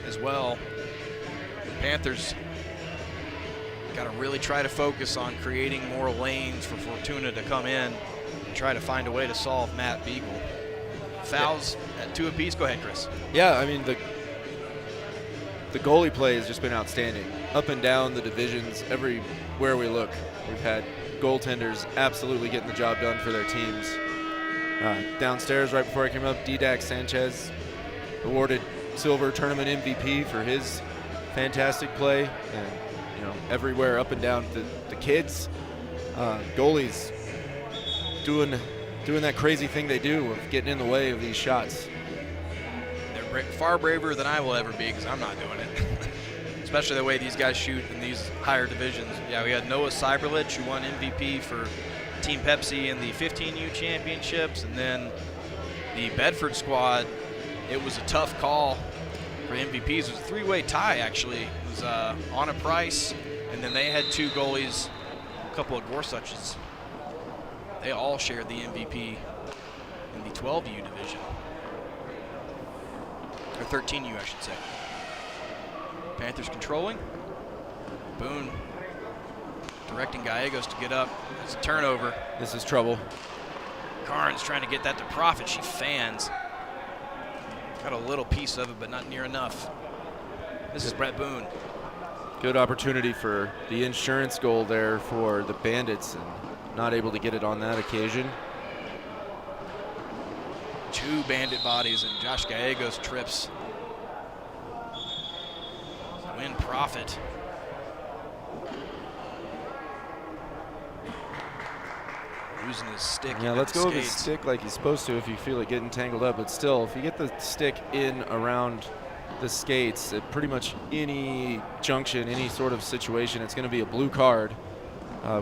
as well. The Panthers got to really try to focus on creating more lanes for Fortuna to come in and try to find a way to solve Matt Beagle. Fouls at 2 apiece. Go ahead, Chris. Yeah, I mean, the goalie play has just been outstanding. Up and down the divisions, everywhere we look, we've had goaltenders absolutely getting the job done for their teams. Downstairs, right before I came up, Didac Sanchez awarded silver tournament MVP for his fantastic play. And, you know, everywhere up and down, the kids, goalies doing that crazy thing they do of getting in the way of these shots. They're far braver than I will ever be, because I'm not doing it. Especially the way these guys shoot in these higher divisions. Yeah, we had Noah Cyberlich, who won MVP for Team Pepsi in the 15U championships, and then the Bedford squad, it was a tough call for MVPs. It was a 3-way tie, actually. It was Anna Price, and then they had 2 goalies, a couple of Gorsuches. They all shared the MVP in the 12U division. Or 13U, I should say. Panthers controlling. Boone directing Gallegos to get up. It's a turnover. This is trouble. Carnes trying to get that to Profit. She fans. Got a little piece of it, but not near enough. This is Brett Boone. Good opportunity for the insurance goal there for the Bandits, and not able to get it on that occasion. 2 Bandit bodies, and Josh Gallegos trips. Win Profit. Using his stick. Yeah, let's go with his stick like he's supposed to if you feel it getting tangled up. But still, if you get the stick in around the skates at pretty much any junction, any sort of situation, it's going to be a blue card,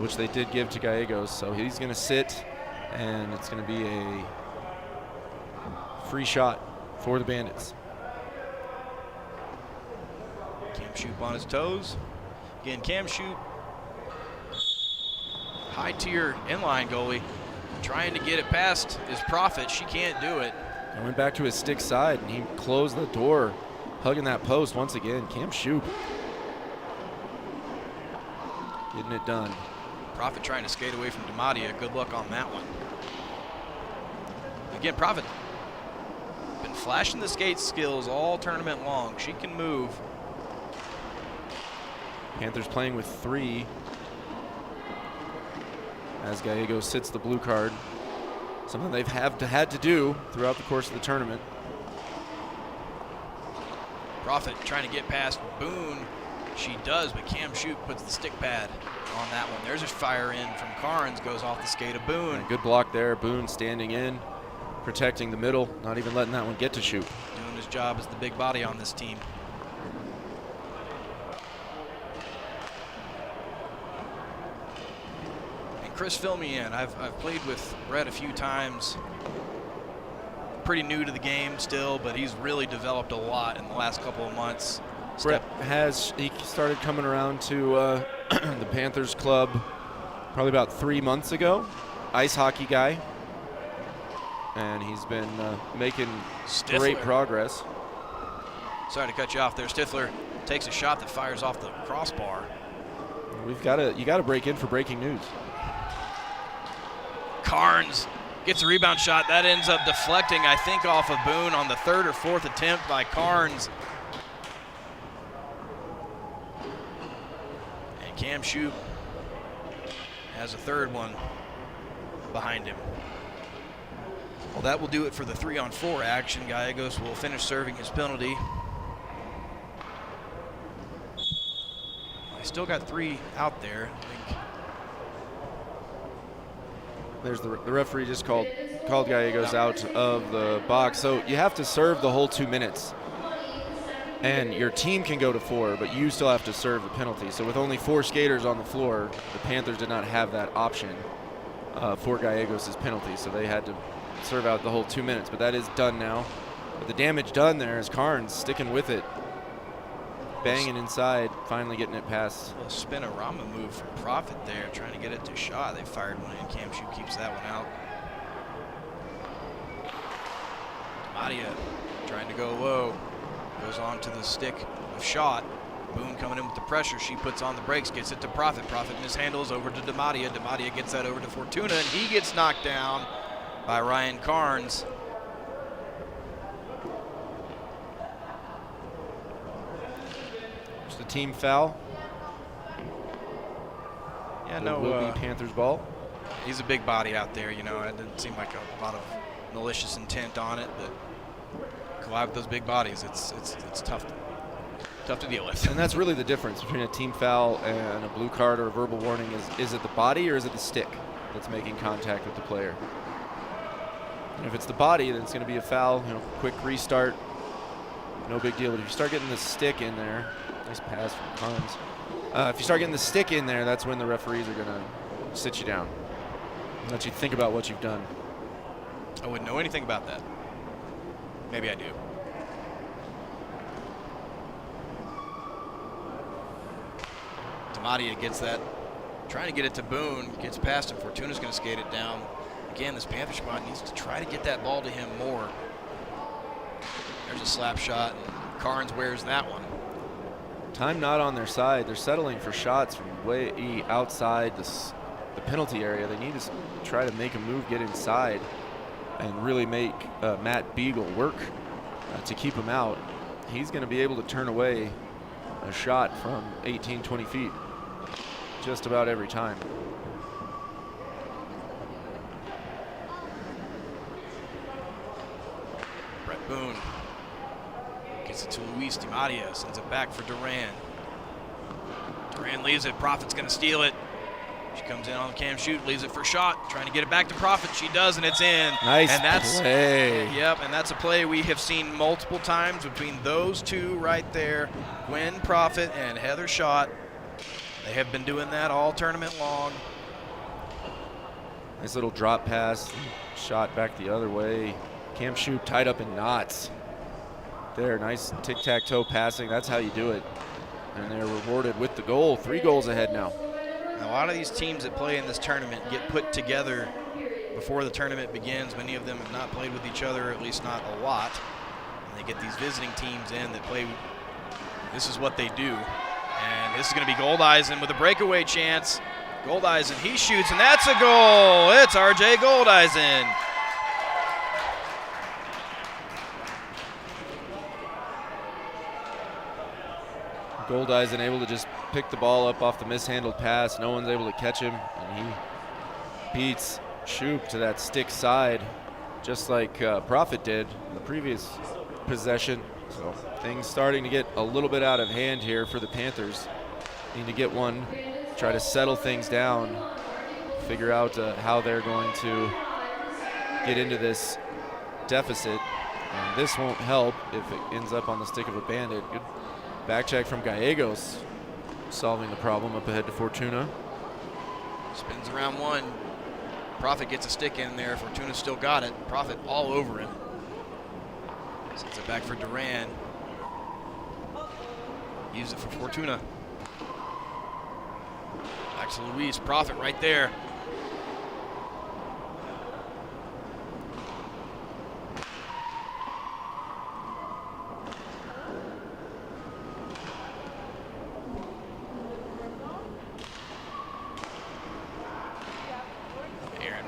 which they did give to Gallegos. So he's going to sit, and it's going to be a free shot for the Bandits. Cam Shoop on his toes. Again, Cam Shoop, high tier inline goalie, trying to get it past his Profit. She can't do it. I went back to his stick side, and he closed the door, hugging that post once again. Cam Shoop getting it done. Profit trying to skate away from DiMattia. Good luck on that one. Again, Profit been flashing the skate skills all tournament long. She can move. Panthers playing with 3 as Gallegos sits the blue card. Something they've had to do throughout the course of the tournament. Profit trying to get past Boone. She does, but Cam Shoup puts the stick pad on that one. There's a fire in from Carnes, goes off the skate of Boone. And good block there. Boone standing in, protecting the middle, not even letting that one get to Shoup. Doing his job as the big body on this team. And Chris, fill me in. I've played with Brett a few times. Pretty new to the game still, but he's really developed a lot in the last couple of months. Brett he started coming around to the Panthers club probably about 3 months ago. Ice hockey guy. And he's been making great progress. Sorry to cut you off there. Stifler takes a shot that fires off the crossbar. You got to break in for breaking news. Carnes gets a rebound shot. That ends up deflecting, I think, off of Boone on the third or fourth attempt by Carnes. And Cam Shoup has a third one behind him. Well, that will do it for the 3-on-4 action. Gallegos will finish serving his penalty. I still got 3 out there, I think. There's the referee just called Gallegos out of the box. So you have to serve the whole 2 minutes. And your team can go to 4, but you still have to serve the penalty. So with only 4 skaters on the floor, the Panthers did not have that option for Gallegos' penalty. So they had to serve out the whole 2 minutes, but that is done now. But the damage done there is Carnes sticking with it, banging inside, finally getting it past. A spin-a-rama move from Profit there, trying to get it to shot. They fired one in. Cam Shoup keeps that one out. Madia trying to go low, goes on to the stick of shot. Boone coming in with the pressure. She puts on the brakes, gets it to Profit. Profit mishandles over to Demadia. Demadia gets that over to Fortuna, and he gets knocked down by Ryan Carnes. It's the team foul. Yeah, It no. will be Panthers ball. He's a big body out there, you know. It didn't seem like a lot of malicious intent on it, but collide with those big bodies, it's tough to deal with. And that's really the difference between a team foul and a blue card or a verbal warning. Is it the body or is it the stick that's making contact with the player? And if it's the body, then it's going to be a foul. You know, quick restart, no big deal. But if you start getting the stick in there, nice pass from Carnes. If you start getting the stick in there, that's when the referees are going to sit you down, let you think about what you've done. I wouldn't know anything about that. Maybe I do. Demadia gets that, trying to get it to Boone, gets past him. Fortuna's going to skate it down. Again, this Panther squad needs to try to get that ball to him more. There's a slap shot, and Carnes wears that one. Time not on their side. They're settling for shots from way outside the penalty area. They need to try to make a move, get inside, and really make Matt Beagle work to keep him out. He's going to be able to turn away a shot from 18, 20 feet just about every time. Brett Boone gets it to Luis Demadia, sends it back for Duran. Duran leaves it, Profit's going to steal it. She comes in on Cam Shoup, leaves it for shot, trying to get it back to Profit. She does, and it's in. Nice and that's, play. Yep, and that's a play we have seen multiple times between those two right there, Gwen Profit and Heather Schott. They have been doing that all tournament long. Nice little drop pass, shot back the other way. Cam Shoup tied up in knots. There, nice tic-tac-toe passing. That's how you do it. And they're rewarded with the goal. 3 goals ahead now. A lot of these teams that play in this tournament get put together before the tournament begins. Many of them have not played with each other, at least not a lot. And they get these visiting teams in that play. This is what they do. And this is going to be Goldeisen with a breakaway chance. Goldeisen, he shoots, and that's a goal. It's RJ Goldeisen. Goldeisen able to just pick the ball up off the mishandled pass. No one's able to catch him, and he beats Shoup to that stick side, just like Profit did in the previous possession. So things starting to get a little bit out of hand here for the Panthers. Need to get one, try to settle things down, figure out how they're going to get into this deficit. And this won't help if it ends up on the stick of a Bandit. Good back check from Gallegos, solving the problem up ahead to Fortuna. Spins around one. Profit gets a stick in there. Fortuna still got it. Profit all over him. Sends it back for Duran. Use it for Fortuna. Back to Luis. Profit right there.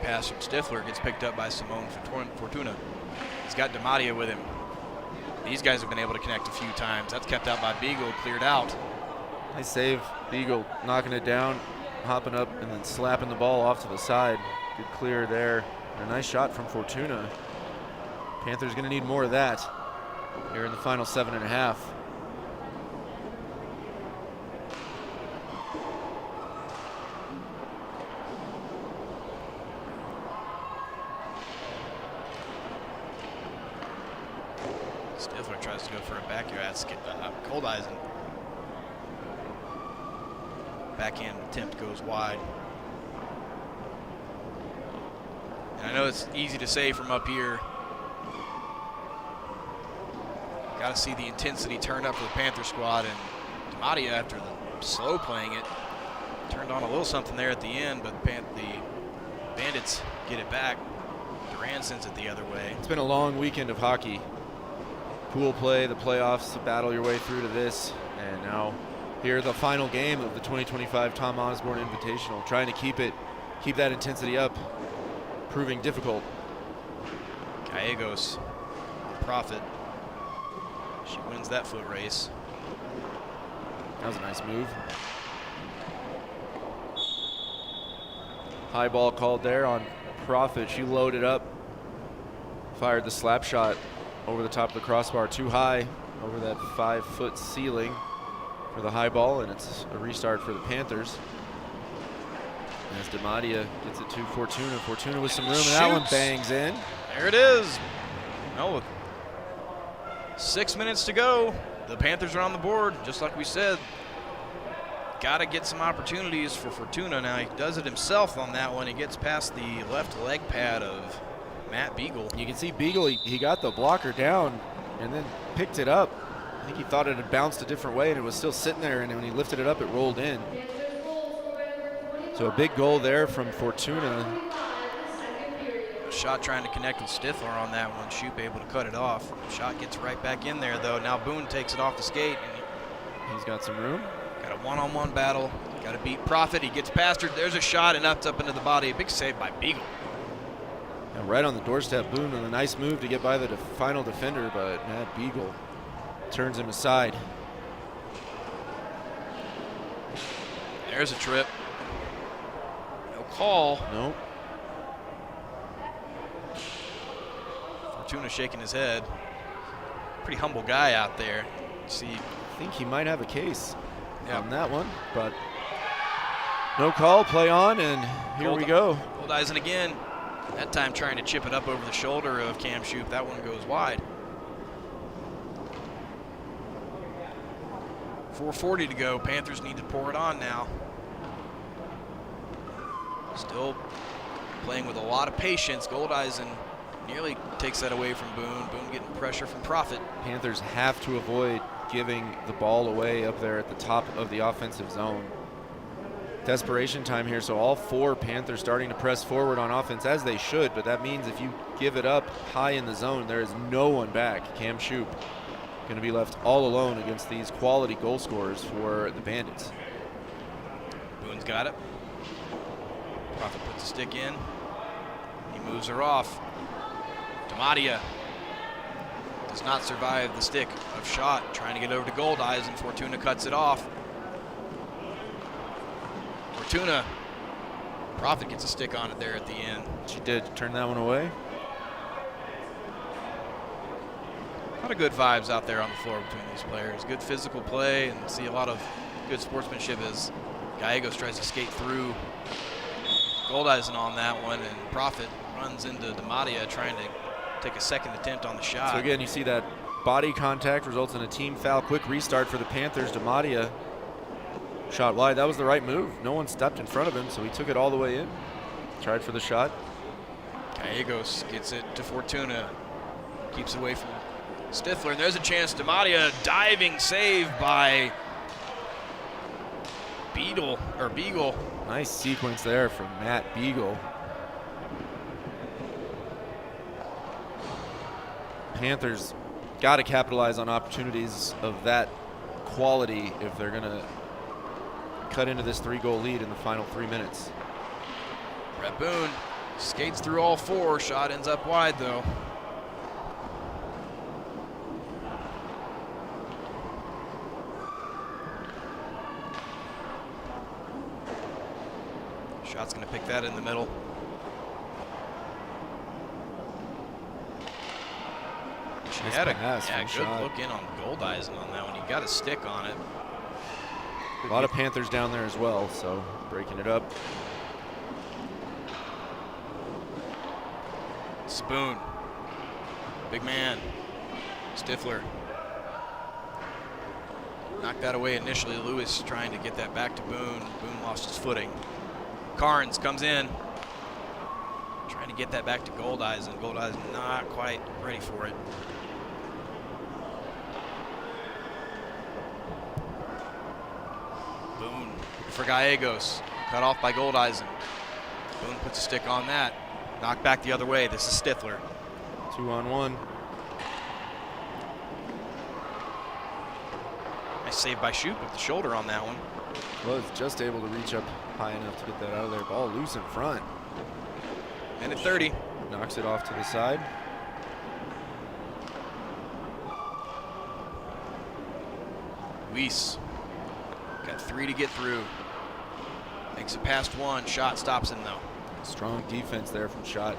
Pass from Stifler gets picked up by Simone Fortuna. He's got DiMattia with him. These guys have been able to connect a few times. That's kept out by Beagle, cleared out. Nice save, Beagle knocking it down, hopping up and then slapping the ball off to the side. Good clear there. And a nice shot from Fortuna. Panthers gonna need more of that here in the final 7.5. Stifler tries to go for a backyard. Goldeisen. Backhand attempt goes wide. And I know it's easy to say from up here. Got to see the intensity turned up for the Panther squad. And DiMattia, after the slow playing it, turned on a little something there at the end, but the Bandits get it back. Duran sends it the other way. It's been a long weekend of hockey. Pool play, the playoffs, to battle your way through to this, and now here the final game of the 2025 Tom Osborne Invitational, trying to keep that intensity up, proving difficult. Gallegos, Profit. She wins that foot race. That was a nice move. High ball called there on Profit. She loaded up, fired the slap shot over the top of the crossbar, too high over that 5-foot ceiling for the high ball, and it's a restart for the Panthers. As DiMattia gets it to Fortuna. Fortuna with some room, and that one bangs in. There it is. Oh, with 6 minutes to go. The Panthers are on the board, just like we said. Got to get some opportunities for Fortuna. Now he does it himself on that one. He gets past the left leg pad of Matt Beagle. You can see Beagle, he got the blocker down and then picked it up. I think he thought it had bounced a different way and it was still sitting there, and when he lifted it up, it rolled in. So a big goal there from Fortuna. Shot trying to connect with Stifler on that one. Shoop able to cut it off. Shot gets right back in there though. Now Boone takes it off the skate. And he's got some room. Got a one-on-one battle. Got to beat Profit. He gets past her. There's a shot and up into the body. A big save by Beagle. And right on the doorstep, Boone with a nice move to get by the final defender, but Matt Beagle turns him aside. There's a trip. No call. Nope. Fortuna shaking his head. Pretty humble guy out there. See, I think he might have a case on that one, but no call, play on, and here we go. Goldeisen again. That time trying to chip it up over the shoulder of Cam Shoop. That one goes wide. 4:40 to go. Panthers need to pour it on now. Still playing with a lot of patience. Goldeisen nearly takes that away from Boone. Boone getting pressure from Profit. Panthers have to avoid giving the ball away up there at the top of the offensive zone. Desperation time here, so all four Panthers starting to press forward on offense, as they should, but that means if you give it up high in the zone, there is no one back. Cam Shoop going to be left all alone against these quality goal scorers for the Bandits. Boone's got it. Profit puts the stick in. He moves her off. DiMattia does not survive the stick of shot, trying to get over to Goldeisen. Fortuna cuts it off. Fortuna. Profit gets a stick on it there at the end. She did turn that one away. A lot of good vibes out there on the floor between these players. Good physical play, and see a lot of good sportsmanship as Gallegos tries to skate through Goldeisen on that one, and Profit runs into Demadia trying to take a second attempt on the shot. So again, you see that body contact results in a team foul. Quick restart for the Panthers. Demadia shot wide. That was the right move. No one stepped in front of him, so he took it all the way in. Tried for the shot. Gallegos gets it to Fortuna. Keeps away from Stifler. And there's a chance. Demadia diving save by Beagle. Nice sequence there from Matt Beagle. Panthers got to capitalize on opportunities of that quality if they're going to cut into this 3-goal lead in the final 3 minutes. Brett Boone skates through all 4. Shot ends up wide, though. Shot's going to pick that in the middle. She Nice had a pass, good shot. look in on Goldeisen on that one. He got a stick on it. A lot of Panthers down there as well, so breaking it up. Spoon. Big man. Stifler. Knocked that away initially. Lewis trying to get that back to Boone. Boone lost his footing. Carnes comes in. Trying to get that back to Goldeisen. Goldeisen not quite ready for it. Boone for Gallegos. Cut off by Goldeisen. Boone puts a stick on that. Knocked back the other way. This is Stifler. 2-on-1. Nice save by Shoup with the shoulder on that one. Was just able to reach up high enough to get that out of there. Ball loose in front. And at 30. Knocks it off to the side. Luis got 3 to get through. Makes it past 1. Shot stops him though. Strong defense there from Shot.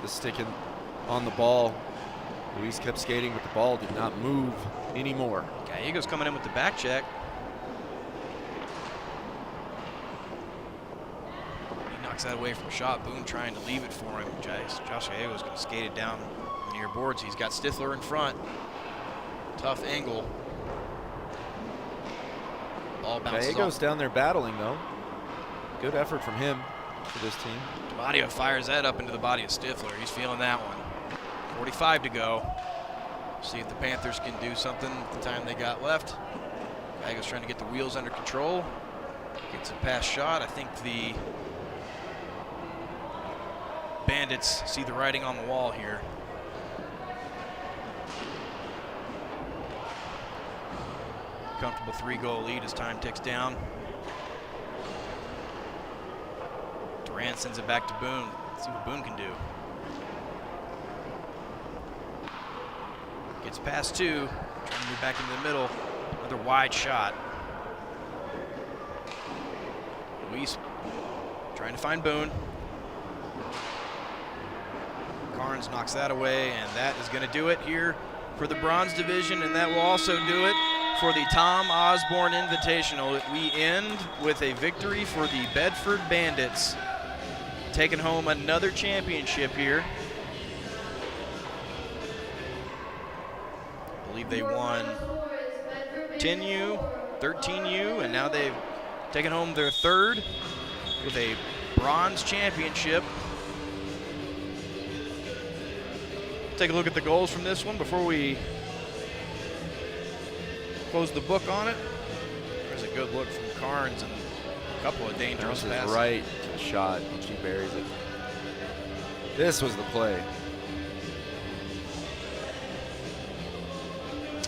The stick on the ball. Luis kept skating, but the ball did not move anymore. Gallegos coming in with the back check. He knocks that away from Shot. Boone trying to leave it for him. Josh Gallegos going to skate it down near boards. He's got Stifler in front. Tough angle. Ball bounces Gallegos off. down there battling though. Good effort from him for this team. Demadia fires that up into the body of Stifler. He's feeling that one. 45 to go. See if the Panthers can do something with the time they got left. Gallegos trying to get the wheels under control. Gets a pass Shot. I think the Bandits see the writing on the wall here. Comfortable 3-goal lead as time ticks down. Durant sends it back to Boone. Let's see what Boone can do. Gets past 2. Trying to move back into the middle. Another wide shot. Luis trying to find Boone. Carnes knocks that away, and that is going to do it here for the bronze division, and that will also do it for the Tom Osborne Invitational. We end with a victory for the Bedford Bandits, taking home another championship here. I believe they won 10U, 13U, and now they've taken home their 3rd with a bronze championship. Take a look at the goals from this one before we close the book on it. There's a good look from Carnes and a couple of dangerous passes. Right to the Shot, and she buries it. This was the play.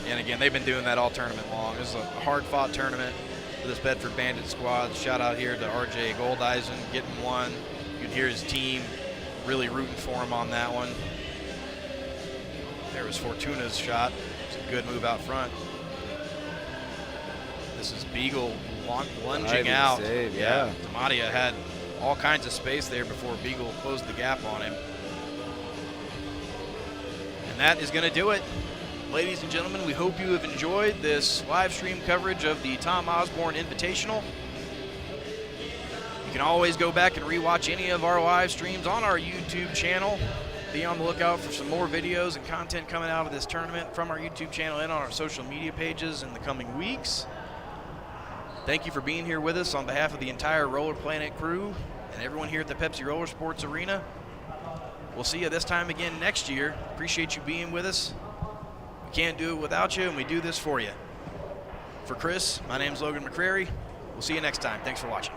And again, they've been doing that all tournament long. This is a hard-fought tournament for this Bedford Bandit squad. Shout out here to RJ Goldeisen getting one. You can hear his team really rooting for him on that one. There was Fortuna's shot. It's a good move out front. This is Beagle lunging out. Save, yeah. Demadia had all kinds of space there before Beagle closed the gap on him. And that is going to do it Ladies and gentlemen, we hope you have enjoyed this live stream coverage of the Tom Osborne Invitational. You can always go back and rewatch any of our live streams on our YouTube channel. Be on the lookout for some more videos and content coming out of this tournament from our YouTube channel and on our social media pages in the coming weeks. Thank you for being here with us on behalf of the entire Roller Planet crew and everyone here at the Pepsi Roller Sports Arena. We'll see you this time again next year. Appreciate you being with us. We can't do it without you, and we do this for you. For Chris, my name's Logan McCrary. We'll see you next time. Thanks for watching.